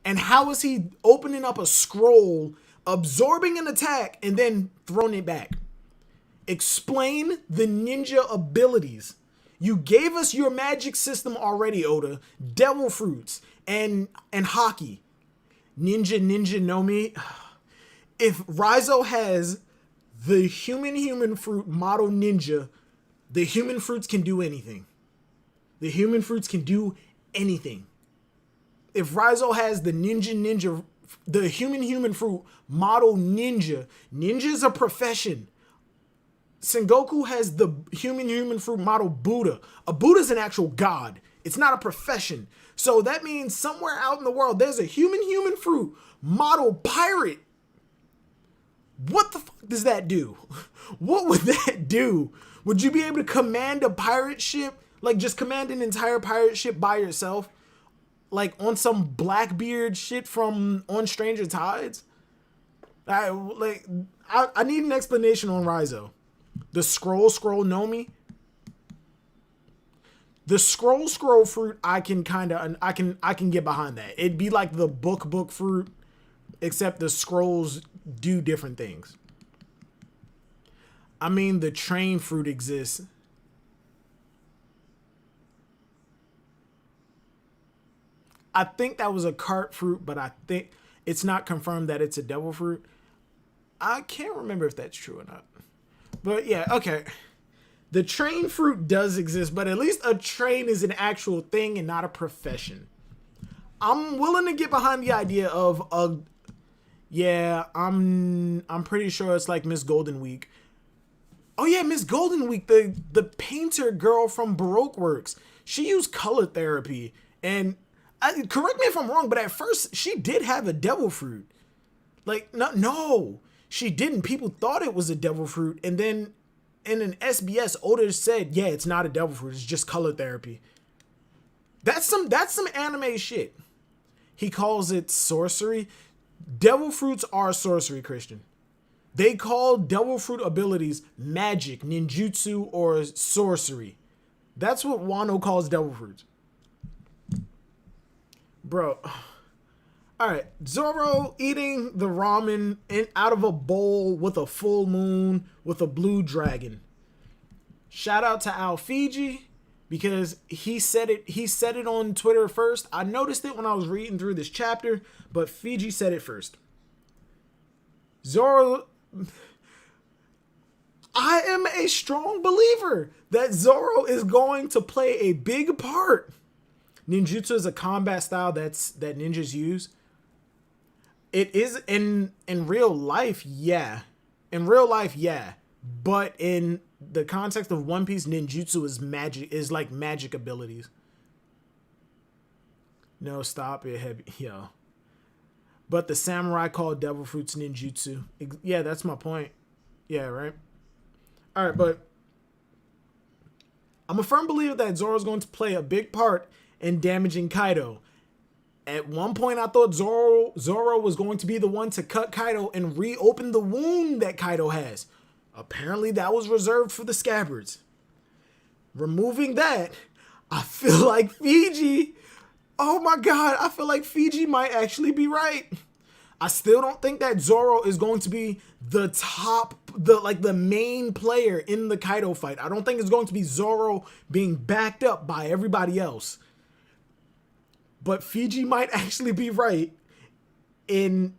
Speaker 1: And how is he opening up a scroll, absorbing an attack, and then throwing it back? Explain the ninja abilities. You gave us your magic system already, Oda. Devil fruits and hockey. Ninja Nomi. If Rizzo has the human fruit model ninja, the human fruits can do anything. The human fruits can do anything. If Rizzo has the the human fruit model ninja's a profession. Sengoku has the human fruit model Buddha. A Buddha's an actual god. It's not a profession. So that means somewhere out in the world, there's a human fruit model pirate. What the fuck does that do? What would that do? Would you be able to command a pirate ship? Like just command an entire pirate ship by yourself? Like on some Blackbeard shit from On Stranger Tides? I need an explanation on Rizzo. The scroll Nomi. The scroll fruit, I can get behind that. It'd be like the book fruit, except the scrolls do different things. I mean, the train fruit exists. I think that was a cart fruit, but I think it's not confirmed that it's a devil fruit. I can't remember if that's true or not. But yeah, okay. The train fruit does exist, but at least a train is an actual thing and not a profession. I'm willing to get behind the idea of I'm pretty sure it's like Miss Golden Week. Oh yeah, Miss Golden Week, the painter girl from Baroque Works. She used color therapy, and correct me if I'm wrong, but at first she did have a devil fruit. Like no, she didn't. People thought it was a devil fruit, and then in an SBS, Oda said, "Yeah, it's not a devil fruit. It's just color therapy." That's some anime shit. He calls it sorcery. Devil fruits are sorcery, Christian. They call devil fruit abilities magic, ninjutsu, or sorcery. That's what Wano calls devil fruits. Bro. Alright, Zoro eating the ramen out of a bowl with a full moon with a blue dragon. Shout out to Al Fiji because he said it on Twitter first. I noticed it when I was reading through this chapter, but Fiji said it first. Zoro, I am a strong believer that Zoro is going to play a big part. Ninjutsu is a combat style that ninjas use. It is in real life, yeah. In real life, yeah. But in the context of One Piece, ninjutsu is like magic abilities. No, stop it, heavy, yo. But the samurai called devil fruits ninjutsu. Yeah, that's my point. Yeah, right? Alright, but I'm a firm believer that Zoro's going to play a big part in damaging Kaido. At one point, I thought Zoro was going to be the one to cut Kaido and reopen the wound that Kaido has. Apparently, that was reserved for the scabbards. Removing that, I feel like Fiji. Oh my god, I feel like Fiji might actually be right. I still don't think that Zoro is going to be the main player in the Kaido fight. I don't think it's going to be Zoro being backed up by everybody else. But Fiji might actually be right in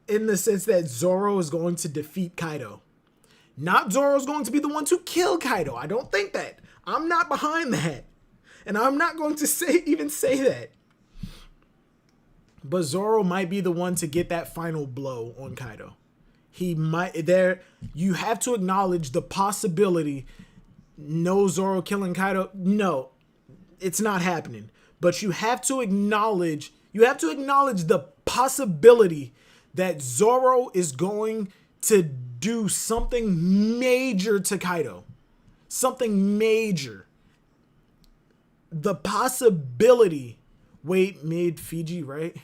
Speaker 1: the sense that Zoro is going to defeat Kaido. Not Zoro's going to be the one to kill Kaido. I don't think that. I'm not behind that. And I'm not going to even say that. But Zoro might be the one to get that final blow on Kaido. He might there. You have to acknowledge the possibility. No Zoro killing Kaido. No, it's not happening. But you have to acknowledge. You have to acknowledge the possibility that Zoro is going to do something major to Kaido. Something major. The possibility. Wait, mid Fiji, right?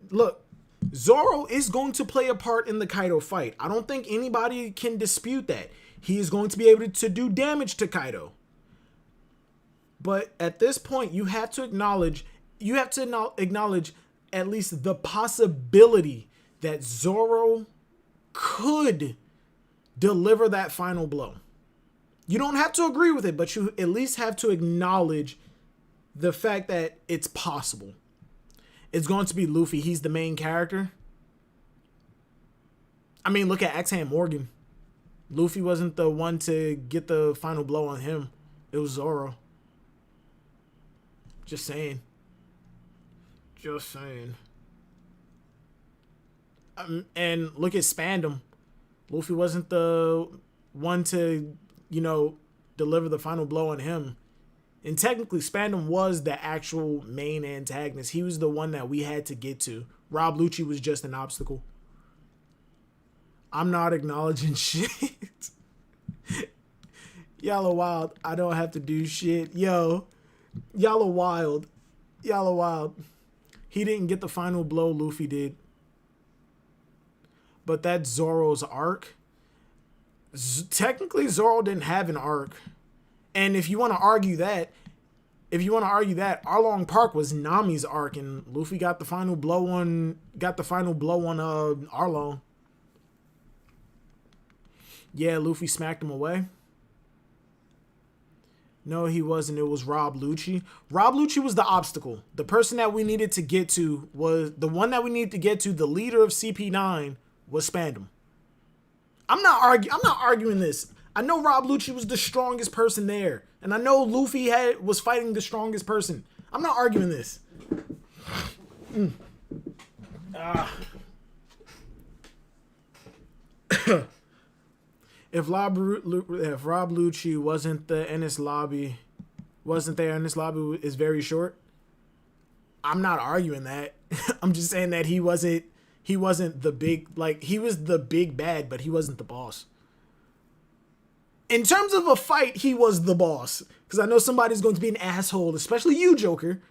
Speaker 1: Look, Zoro is going to play a part in the Kaido fight. I don't think anybody can dispute that. He is going to be able to do damage to Kaido. But at this point, you have to acknowledge at least the possibility that Zoro could deliver that final blow. You don't have to agree with it, but you at least have to acknowledge the fact that it's possible. It's going to be Luffy. He's the main character. I mean, look at Axe-Hand Morgan. Luffy wasn't the one to get the final blow on him. It was Zoro. Just saying. Just saying. And look at Spandam. Luffy wasn't the one to, deliver the final blow on him. And technically, Spandam was the actual main antagonist. He was the one that we had to get to. Rob Lucci was just an obstacle. I'm not acknowledging shit. Y'all are wild. I don't have to do shit. Yo, y'all are wild. Y'all are wild. He didn't get the final blow. Luffy did. But that's Zoro's arc. Technically, Zoro didn't have an arc. And if you want to argue that, Arlong Park was Nami's arc, and Luffy got the final blow on Arlong. Yeah, Luffy smacked him away. No, he wasn't. It was Rob Lucci. Rob Lucci was the obstacle. The person that we needed to get to was the one that we needed to get to. The leader of CP9 was Spandam. I'm not arguing this. I know Rob Lucci was the strongest person there. And I know Luffy was fighting the strongest person. I'm not arguing this. If Rob Lucci wasn't there, Ennis Lobby is very short. I'm not arguing that. I'm just saying that he wasn't the big, he was the big bad, but he wasn't the boss. In terms of a fight, he was the boss. Because I know somebody's going to be an asshole, especially you, Joker.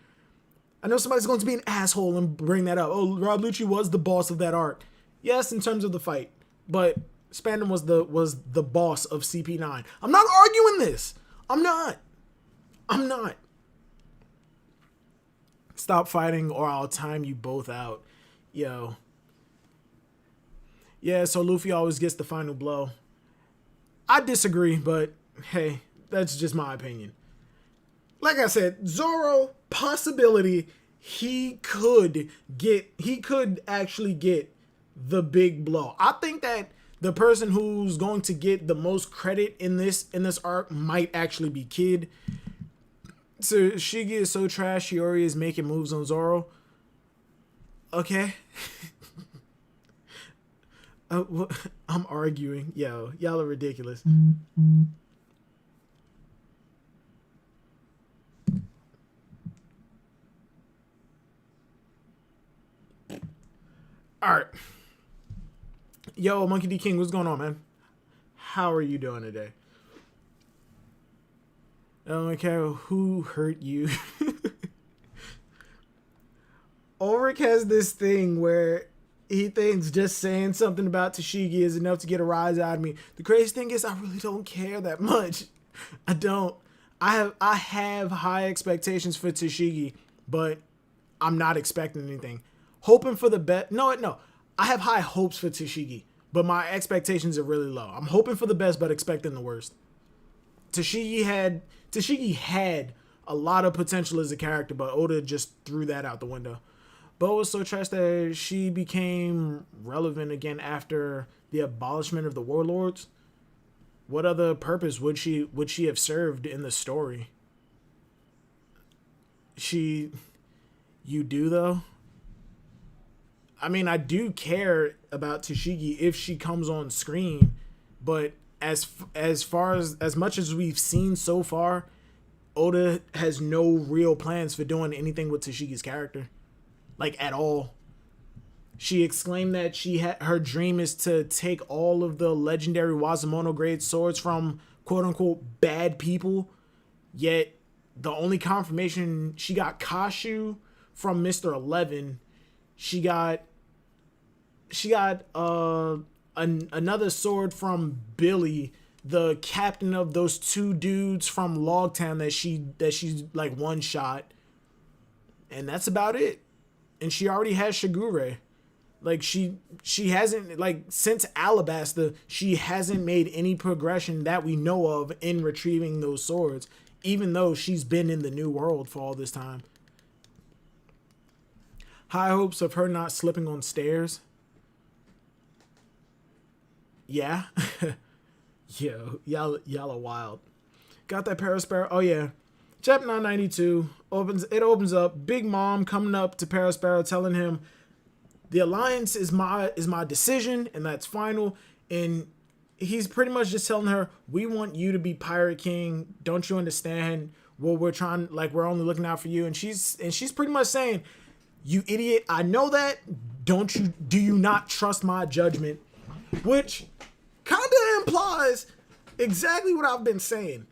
Speaker 1: I know somebody's going to be an asshole and bring that up. Oh, Rob Lucci was the boss of that arc. Yes, in terms of the fight. But Spandam was the boss of CP9. I'm not arguing this. I'm not. Stop fighting or I'll time you both out. Yo. Yeah, so Luffy always gets the final blow. I disagree, but hey, that's just my opinion. Like I said, Zoro, possibility, he could actually get the big blow. I think that the person who's going to get the most credit in this arc might actually be Kid. So Shigi is so trash, Shiori is making moves on Zoro. Okay. I'm arguing. Yo, y'all are ridiculous. All right. Yo, Monkey D. King, what's going on, man? How are you doing today? I don't care who hurt you. Ulrich has this thing where he thinks just saying something about Tashigi is enough to get a rise out of me. The crazy thing is I really don't care that much. I don't. I have high expectations for Tashigi, but I'm not expecting anything. Hoping for the best. No. I have high hopes for Tashigi, but my expectations are really low. I'm hoping for the best, but expecting the worst. Tashigi had a lot of potential as a character, but Oda just threw that out the window. Bo was so trash that she became relevant again after the abolishment of the warlords. What other purpose would she have served in the story? You You do though? I mean, I do care about Tashigi if she comes on screen, but as far as much as we've seen so far, Oda has no real plans for doing anything with Tashigi's character, like at all. She exclaimed that her dream is to take all of the legendary Wazumono grade swords from quote unquote bad people. Yet the only confirmation she got Kashu from Mr. 11. She got another sword from Billy, the captain of those two dudes from Logtown that she's like one shot. And that's about it. And she already has Shigure. Like she hasn't, like, since Alabasta, she hasn't made any progression that we know of in retrieving those swords, even though she's been in the new world for all this time. High hopes of her not slipping on stairs. Yeah. Yo, y'all are wild. Got that Parasparrow? Oh yeah. Chapter 992 opens up. Big Mom coming up to Parasparrow telling him the alliance is my decision and that's final. And he's pretty much just telling her, we want you to be Pirate King. Don't you understand? Well, we're only looking out for you. And she's pretty much saying, you idiot, I know that. Do you not trust my judgment? Which kind of implies exactly what I've been saying.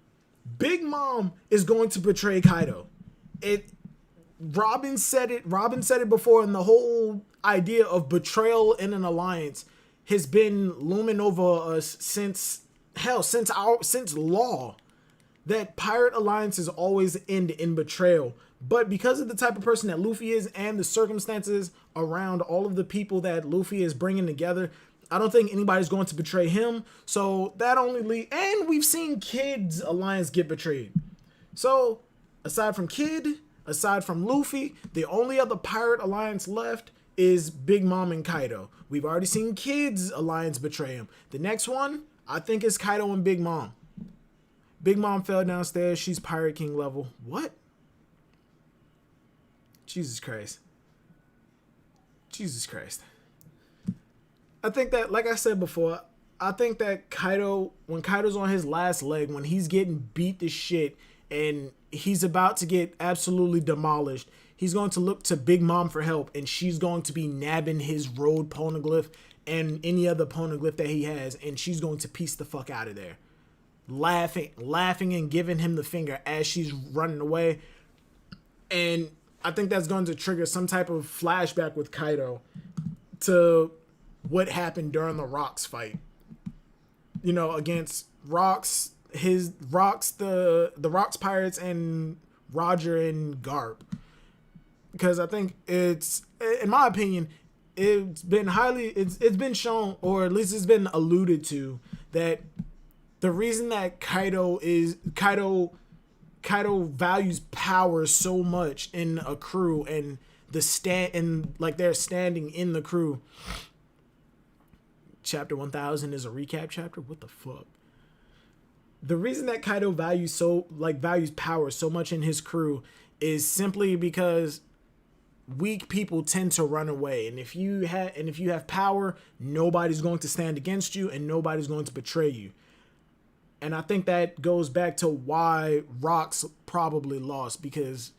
Speaker 1: Big Mom is going to betray Kaido. Robin said it before, and the whole idea of betrayal in an alliance has been looming over us since Law. That pirate alliances always end in betrayal. But because of the type of person that Luffy is and the circumstances around all of the people that Luffy is bringing together, I don't think anybody's going to betray him. So that only and we've seen Kid's alliance get betrayed. So aside from Kid, aside from Luffy, the only other pirate alliance left is Big Mom and Kaido. We've already seen Kid's alliance betray him. The next one, I think, is Kaido and Big Mom. Big Mom fell downstairs. She's Pirate King level. What? Jesus Christ. Jesus Christ. I think that, like I said before, I think that Kaido, when Kaido's on his last leg, when he's getting beat to shit and he's about to get absolutely demolished, he's going to look to Big Mom for help, and she's going to be nabbing his road poneglyph and any other poneglyph that he has, and she's going to piece the fuck out of there. Laughing and giving him the finger as she's running away. And I think that's going to trigger some type of flashback with Kaido to what happened during the Rocks fight. You know, against Rocks, the Rocks Pirates and Roger and Garp. Because I think it's, in my opinion, it's been shown, or at least it's been alluded to, that the reason that Kaido values power so much in a crew and they're standing in the crew. Chapter 1000 is a recap chapter. What the fuck? The reason that Kaido values power so much in his crew is simply because weak people tend to run away, and if you have power, nobody's going to stand against you and nobody's going to betray you. And I think that goes back to why Rocks probably lost, because,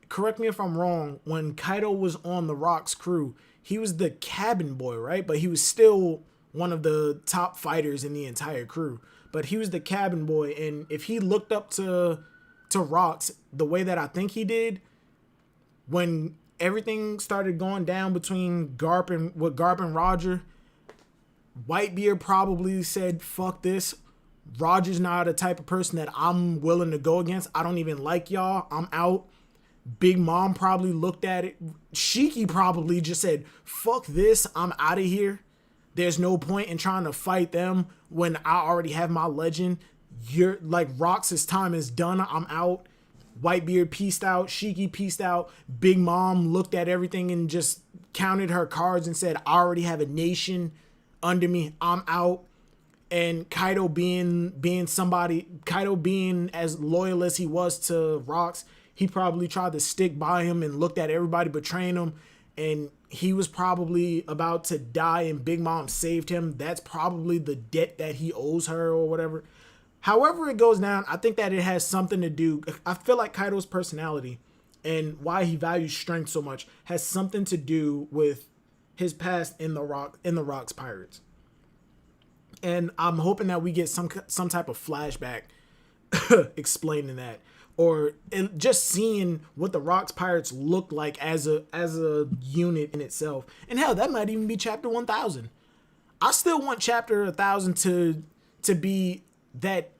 Speaker 1: correct me if I'm wrong, when Kaido was on the Rocks crew, he was the cabin boy, right? But he was still one of the top fighters in the entire crew. But he was the cabin boy, and if he looked up to Rocks the way that I think he did, when everything started going down between Garp and Roger, Whitebeard probably said, fuck this. Roger's not the type of person that I'm willing to go against. I don't even like y'all. I'm out. Big Mom probably looked at it. Shiki probably just said, fuck this. I'm out of here. There's no point in trying to fight them when I already have my legend. You're like, Rocks' time is done. I'm out. Whitebeard pieced out. Shiki pieced out. Big Mom looked at everything and just counted her cards and said, I already have a nation under me. I'm out. And Kaido being as loyal as he was to Rocks, he probably tried to stick by him and looked at everybody betraying him, and he was probably about to die and Big Mom saved him. That's probably the debt that he owes her or whatever. However it goes down, I think that it has something to do. I feel like Kaido's personality and why he values strength so much has something to do with his past in the Rock's Pirates. And I'm hoping that we get some type of flashback explaining that, or just seeing what the Rock's Pirates look like as a unit in itself. And hell, that might even be chapter 1000. I still want chapter 1000 to be that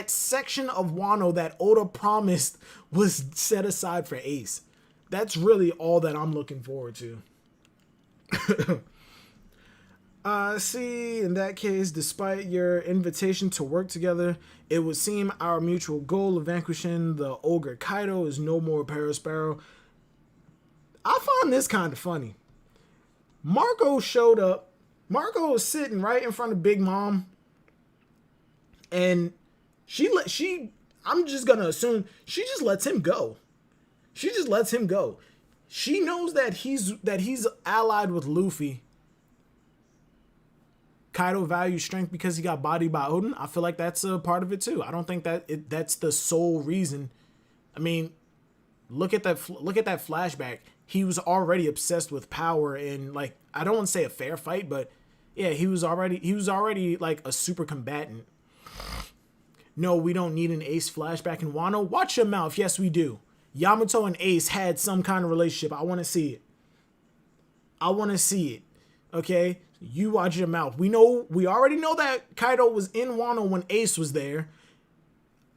Speaker 1: section of Wano that Oda promised was set aside for Ace. That's really all that I'm looking forward to. See, in that case, despite your invitation to work together, it would seem our mutual goal of vanquishing the ogre Kaido is no more Parasparrow. I find this kind of funny. Marco showed up. Marco was sitting right in front of Big Mom, and I'm just gonna assume she just lets him go. She just lets him go. She knows that he's allied with Luffy. Kaido values strength because he got bodied by Oden. I feel like that's a part of it too. I don't think that's the sole reason. I mean, look at that flashback. He was already obsessed with power and, like, I don't want to say a fair fight, but yeah, he was already like a super combatant. No, we don't need an Ace flashback in Wano. Watch your mouth. Yes, we do. Yamato and Ace had some kind of relationship. I want to see it. I want to see it. Okay? You watch your mouth. We already know that Kaido was in Wano when Ace was there.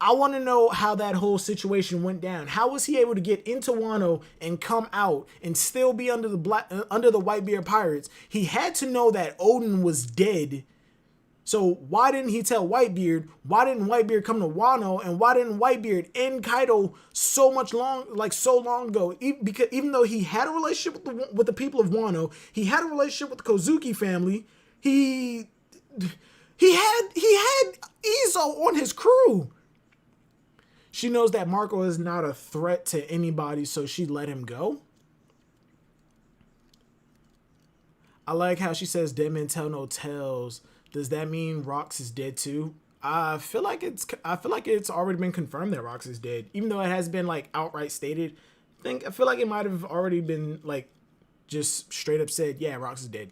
Speaker 1: I want to know how that whole situation went down. How was he able to get into Wano and come out and still be under the Whitebeard pirates? He had to know that Oden was dead. So why didn't he tell Whitebeard? Why didn't Whitebeard come to Wano? And why didn't Whitebeard end Kaido so long ago? Because even though he had a relationship with the people of Wano, he had a relationship with the Kozuki family. He had Izo on his crew. She knows that Marco is not a threat to anybody, so she let him go. I like how she says dead men tell no tales. Does that mean Rox is dead too? I feel like it's already been confirmed that Rox is dead, even though it has been like outright stated. I feel like it might have already been like just straight up said, yeah, Rox is dead.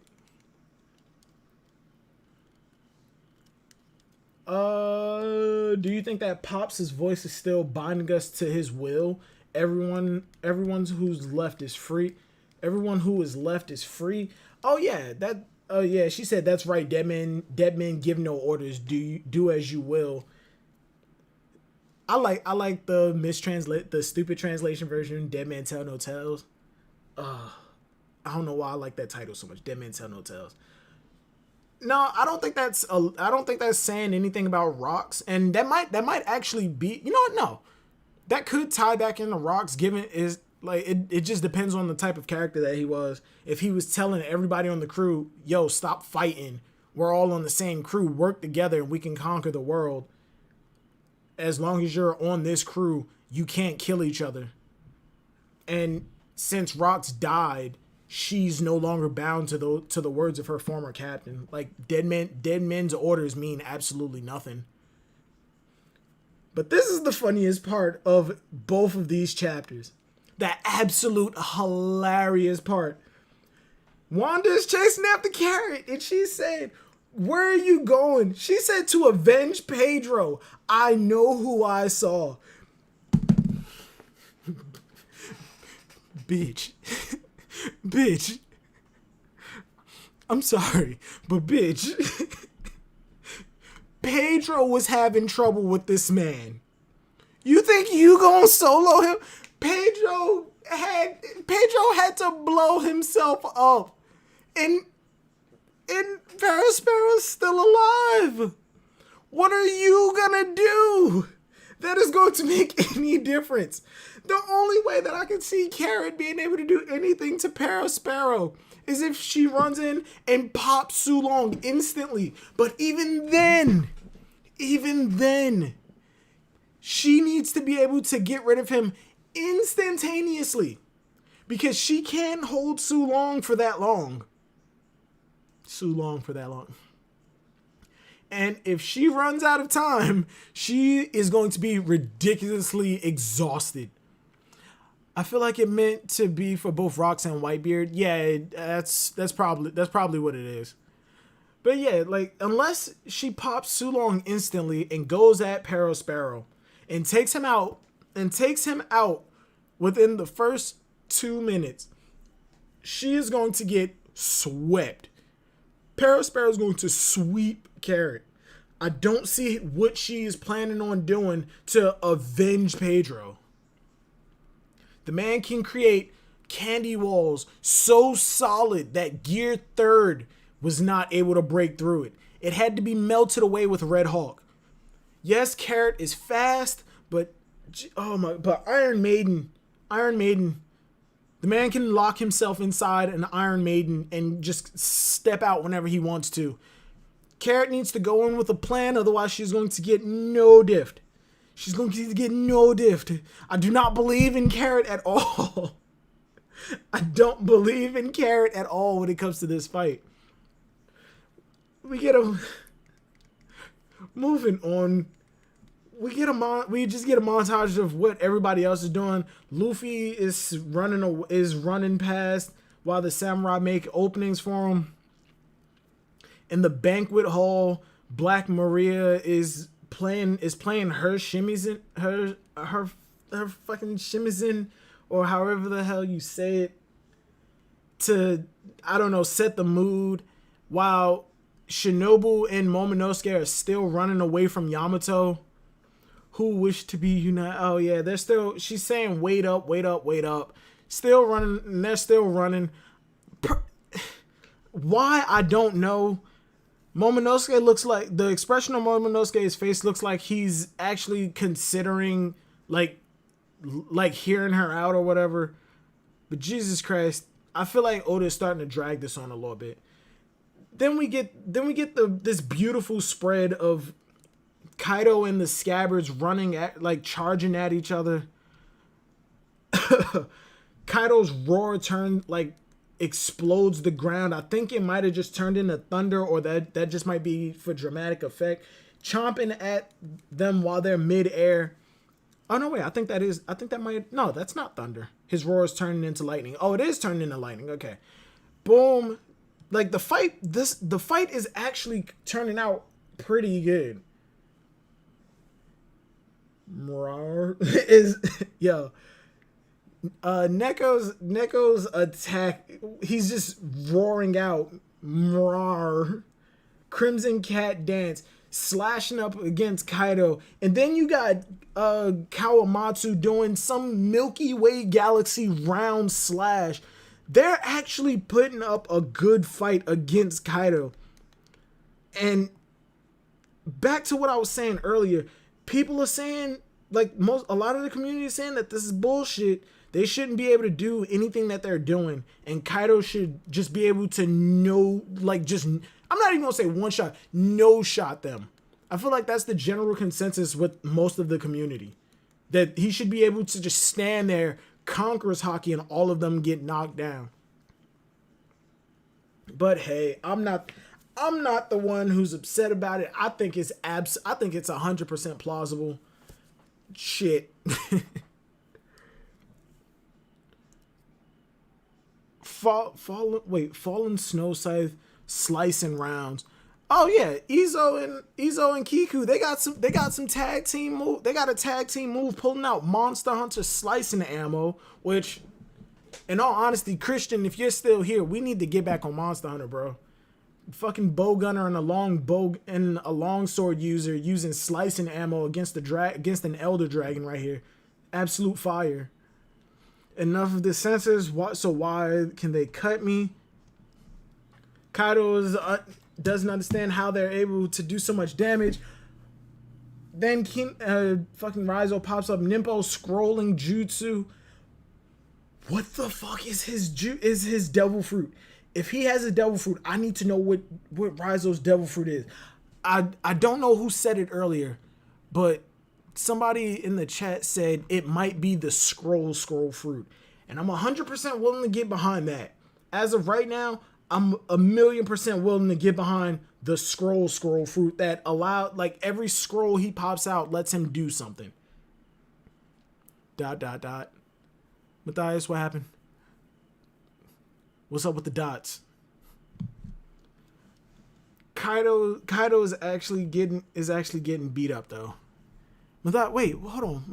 Speaker 1: Do you think that Pops' voice is still binding us to his will? Everyone who's left is free. Everyone who is left is free. Oh yeah, she said that's right. Dead men give no orders. Do as you will. I like the stupid translation version. Dead men tell no tales. I don't know why I like that title so much. Dead men tell no tales. No, I don't think that's saying anything about Rox, and that might actually be. You know what? No, that could tie back into Rox. Given is like it just depends on the type of character that he was. If he was telling everybody on the crew, "Yo, stop fighting. We're all on the same crew. Work together, and we can conquer the world. As long as you're on this crew, you can't kill each other." And since Rox died, she's no longer bound to the words of her former captain. Like dead men's orders mean absolutely nothing. But this is the funniest part of both of these chapters. The absolute hilarious part. Wanda's chasing after Carrot, and she said, "Where are you going?" She said, "To avenge Pedro. I know who I saw." Bitch. Bitch. I'm sorry, but bitch. Pedro was having trouble with this man. You think you gonna solo him? Pedro had to blow himself up. And Parasparrow's still alive. What are you gonna do that is going to make any difference? The only way that I can see Carrot being able to do anything to Parasparrow is if she runs in and pops Sulong instantly. But even then, she needs to be able to get rid of him instantaneously because she can't hold Su Long for that long. And if she runs out of time, she is going to be ridiculously exhausted. I feel like it meant to be for both Rox and Whitebeard. Yeah, that's probably what it is. But yeah, like unless she pops Su Long instantly and goes at Perospero and takes him out within the first 2 minutes, she is going to get swept. Perospero is going to sweep Carrot. I don't see what she is planning on doing to avenge Pedro. The man can create candy walls so solid that Gear 3rd was not able to break through it. It had to be melted away with Red Hawk. Yes, Carrot is fast, but Iron Maiden, the man can lock himself inside an Iron Maiden and just step out whenever he wants to. Carrot needs to go in with a plan, otherwise she's going to get no diffed. She's going to get no diffed. I do not believe in Carrot at all. I don't believe in Carrot at all when it comes to this fight. Moving on. We just get a montage of what everybody else is doing. Luffy is running past while the samurai make openings for him. In the banquet hall, Black Maria is playing her shimmies in her fucking shimmies in, or however the hell you say it, to, I don't know, set the mood, while Shinobu and Momonosuke are still running away from Yamato, who wish to be united. Oh yeah, she's saying wait up. Still running, and they're still running. Why, I don't know. Momonosuke looks like, the expression on Momonosuke's face looks like he's actually considering like hearing her out or whatever. But Jesus Christ, I feel like Oda is starting to drag this on a little bit. Then we get this beautiful spread of Kaido and the Scabbards running at, like, charging at each other. Kaido's roar explodes the ground. I think it might have just turned into thunder, or that just might be for dramatic effect. Chomping at them while they're mid-air. Oh no, wait, no, that's not thunder. His roar is turning into lightning. Oh, it is turning into lightning. Okay. Boom. Like the fight is actually turning out pretty good. Neko's attack, he's just roaring out Crimson Cat dance, slashing up against Kaido, and then you got Kawamatsu doing some Milky Way galaxy round slash. They're actually putting up a good fight against Kaido. And back to what I was saying earlier, people are saying, a lot of the community is saying that this is bullshit. They shouldn't be able to do anything that they're doing, and Kaido should just be able to I'm not even gonna say one shot, no shot them. I feel like that's the general consensus with most of the community, that he should be able to just stand there, conquer his hockey, and all of them get knocked down. But hey, I'm not the one who's upset about it. I think it's 100% plausible. Shit. Fallen Snow Scythe slicing rounds. Oh yeah, Izo and Kiku, they got some tag team move. They got a tag team move pulling out Monster Hunter slicing ammo, which, in all honesty, Christian, if you're still here, we need to get back on Monster Hunter, bro. Fucking bow gunner and a long sword user using slicing ammo against an elder dragon right here. Absolute fire. Enough of the sensors. So why can they cut me? Kaido doesn't understand how they're able to do so much damage. Then fucking Raizo pops up, Nimpo scrolling jutsu. What the fuck is his devil fruit? If he has a devil fruit, I need to know what Raizo's devil fruit is. I don't know who said it earlier, but somebody in the chat said it might be the scroll fruit. And I'm 100% willing to get behind that. As of right now, I'm 1,000,000% willing to get behind the scroll fruit that allowed, like, every scroll he pops out lets him do something. ... Matthias, what happened? What's up with the dots? Kaido is actually getting beat up though. Wait, hold on.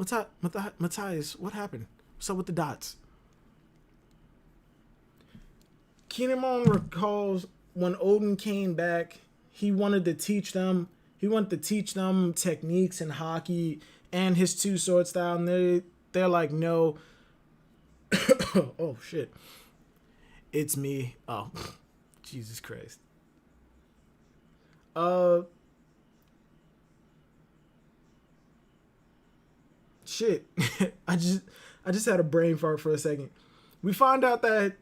Speaker 1: Matthias, what happened? What's up with the dots? Kinemon recalls when Odin came back, he wanted to teach them techniques in hockey and his two sword style, and they're like, no. Oh shit. It's me. Oh, Jesus Christ. Shit. I just had a brain fart for a second. We find out that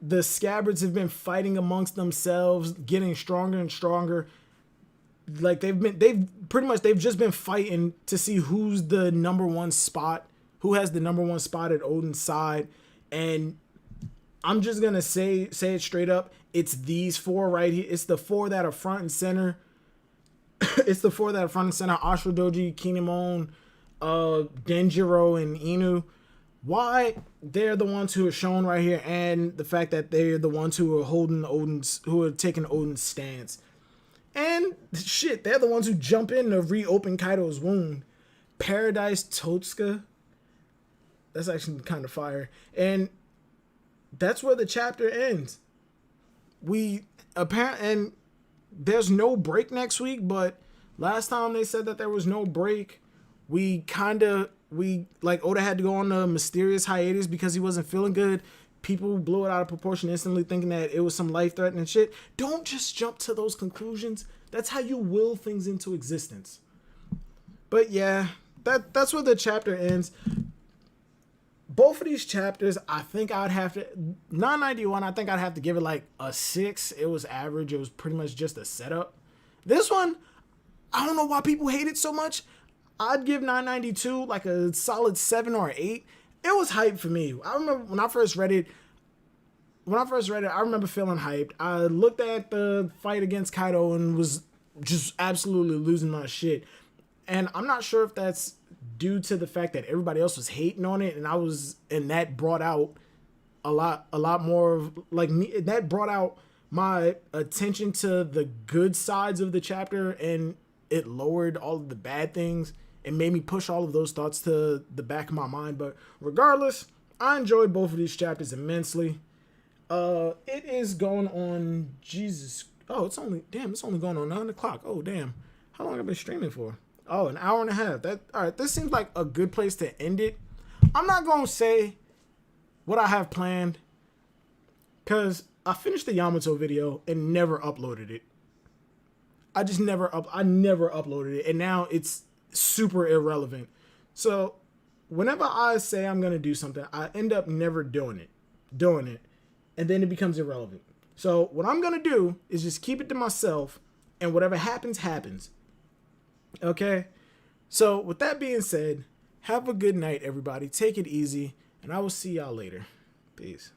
Speaker 1: the scabbards have been fighting amongst themselves, getting stronger and stronger. Like they've just been fighting to see who's the number one spot, who has the number one spot at Odin's side. And I'm just gonna say it straight up. It's these four right here. It's the four that are front and center. Ashura Doji, Kinemon, Denjiro, and Inu. Why? They're the ones who are shown right here, and the fact that they're the ones who are taking Odin's stance. And shit, they're the ones who jump in to reopen Kaido's wound. Paradise Totsuka. That's actually kind of fire. And that's where the chapter ends. And there's no break next week, but last time they said that there was no break, Oda had to go on a mysterious hiatus because he wasn't feeling good. People blew it out of proportion instantly, thinking that it was some life-threatening shit. Don't just jump to those conclusions. That's how you will things into existence. But yeah, that's where the chapter ends. Both of these chapters, I think I'd have to... 991, I think I'd have to give it like a 6. It was average. It was pretty much just a setup. This one, I don't know why people hate it so much. I'd give 992 like a solid 7 or 8. It was hype for me. I remember when I first read it, I remember feeling hyped. I looked at the fight against Kaido and was just absolutely losing my shit. And I'm not sure if that's due to the fact that everybody else was hating on it, and that brought out a lot more of like me. That brought out my attention to the good sides of the chapter, and it lowered all of the bad things and made me push all of those thoughts to the back of my mind. But regardless, I enjoyed both of these chapters immensely. It is going on it's only going on 9 o'clock. Oh damn. How long have I been streaming for? Oh, an hour and a half. All right, this seems like a good place to end it. I'm not going to say what I have planned because I finished the Yamato video and never uploaded it. I never uploaded it, and now it's super irrelevant. So whenever I say I'm going to do something, I end up never doing it, and then it becomes irrelevant. So what I'm going to do is just keep it to myself, and whatever happens, happens. Okay? So with that being said, have a good night, everybody. Take it easy, and I will see y'all later. Peace.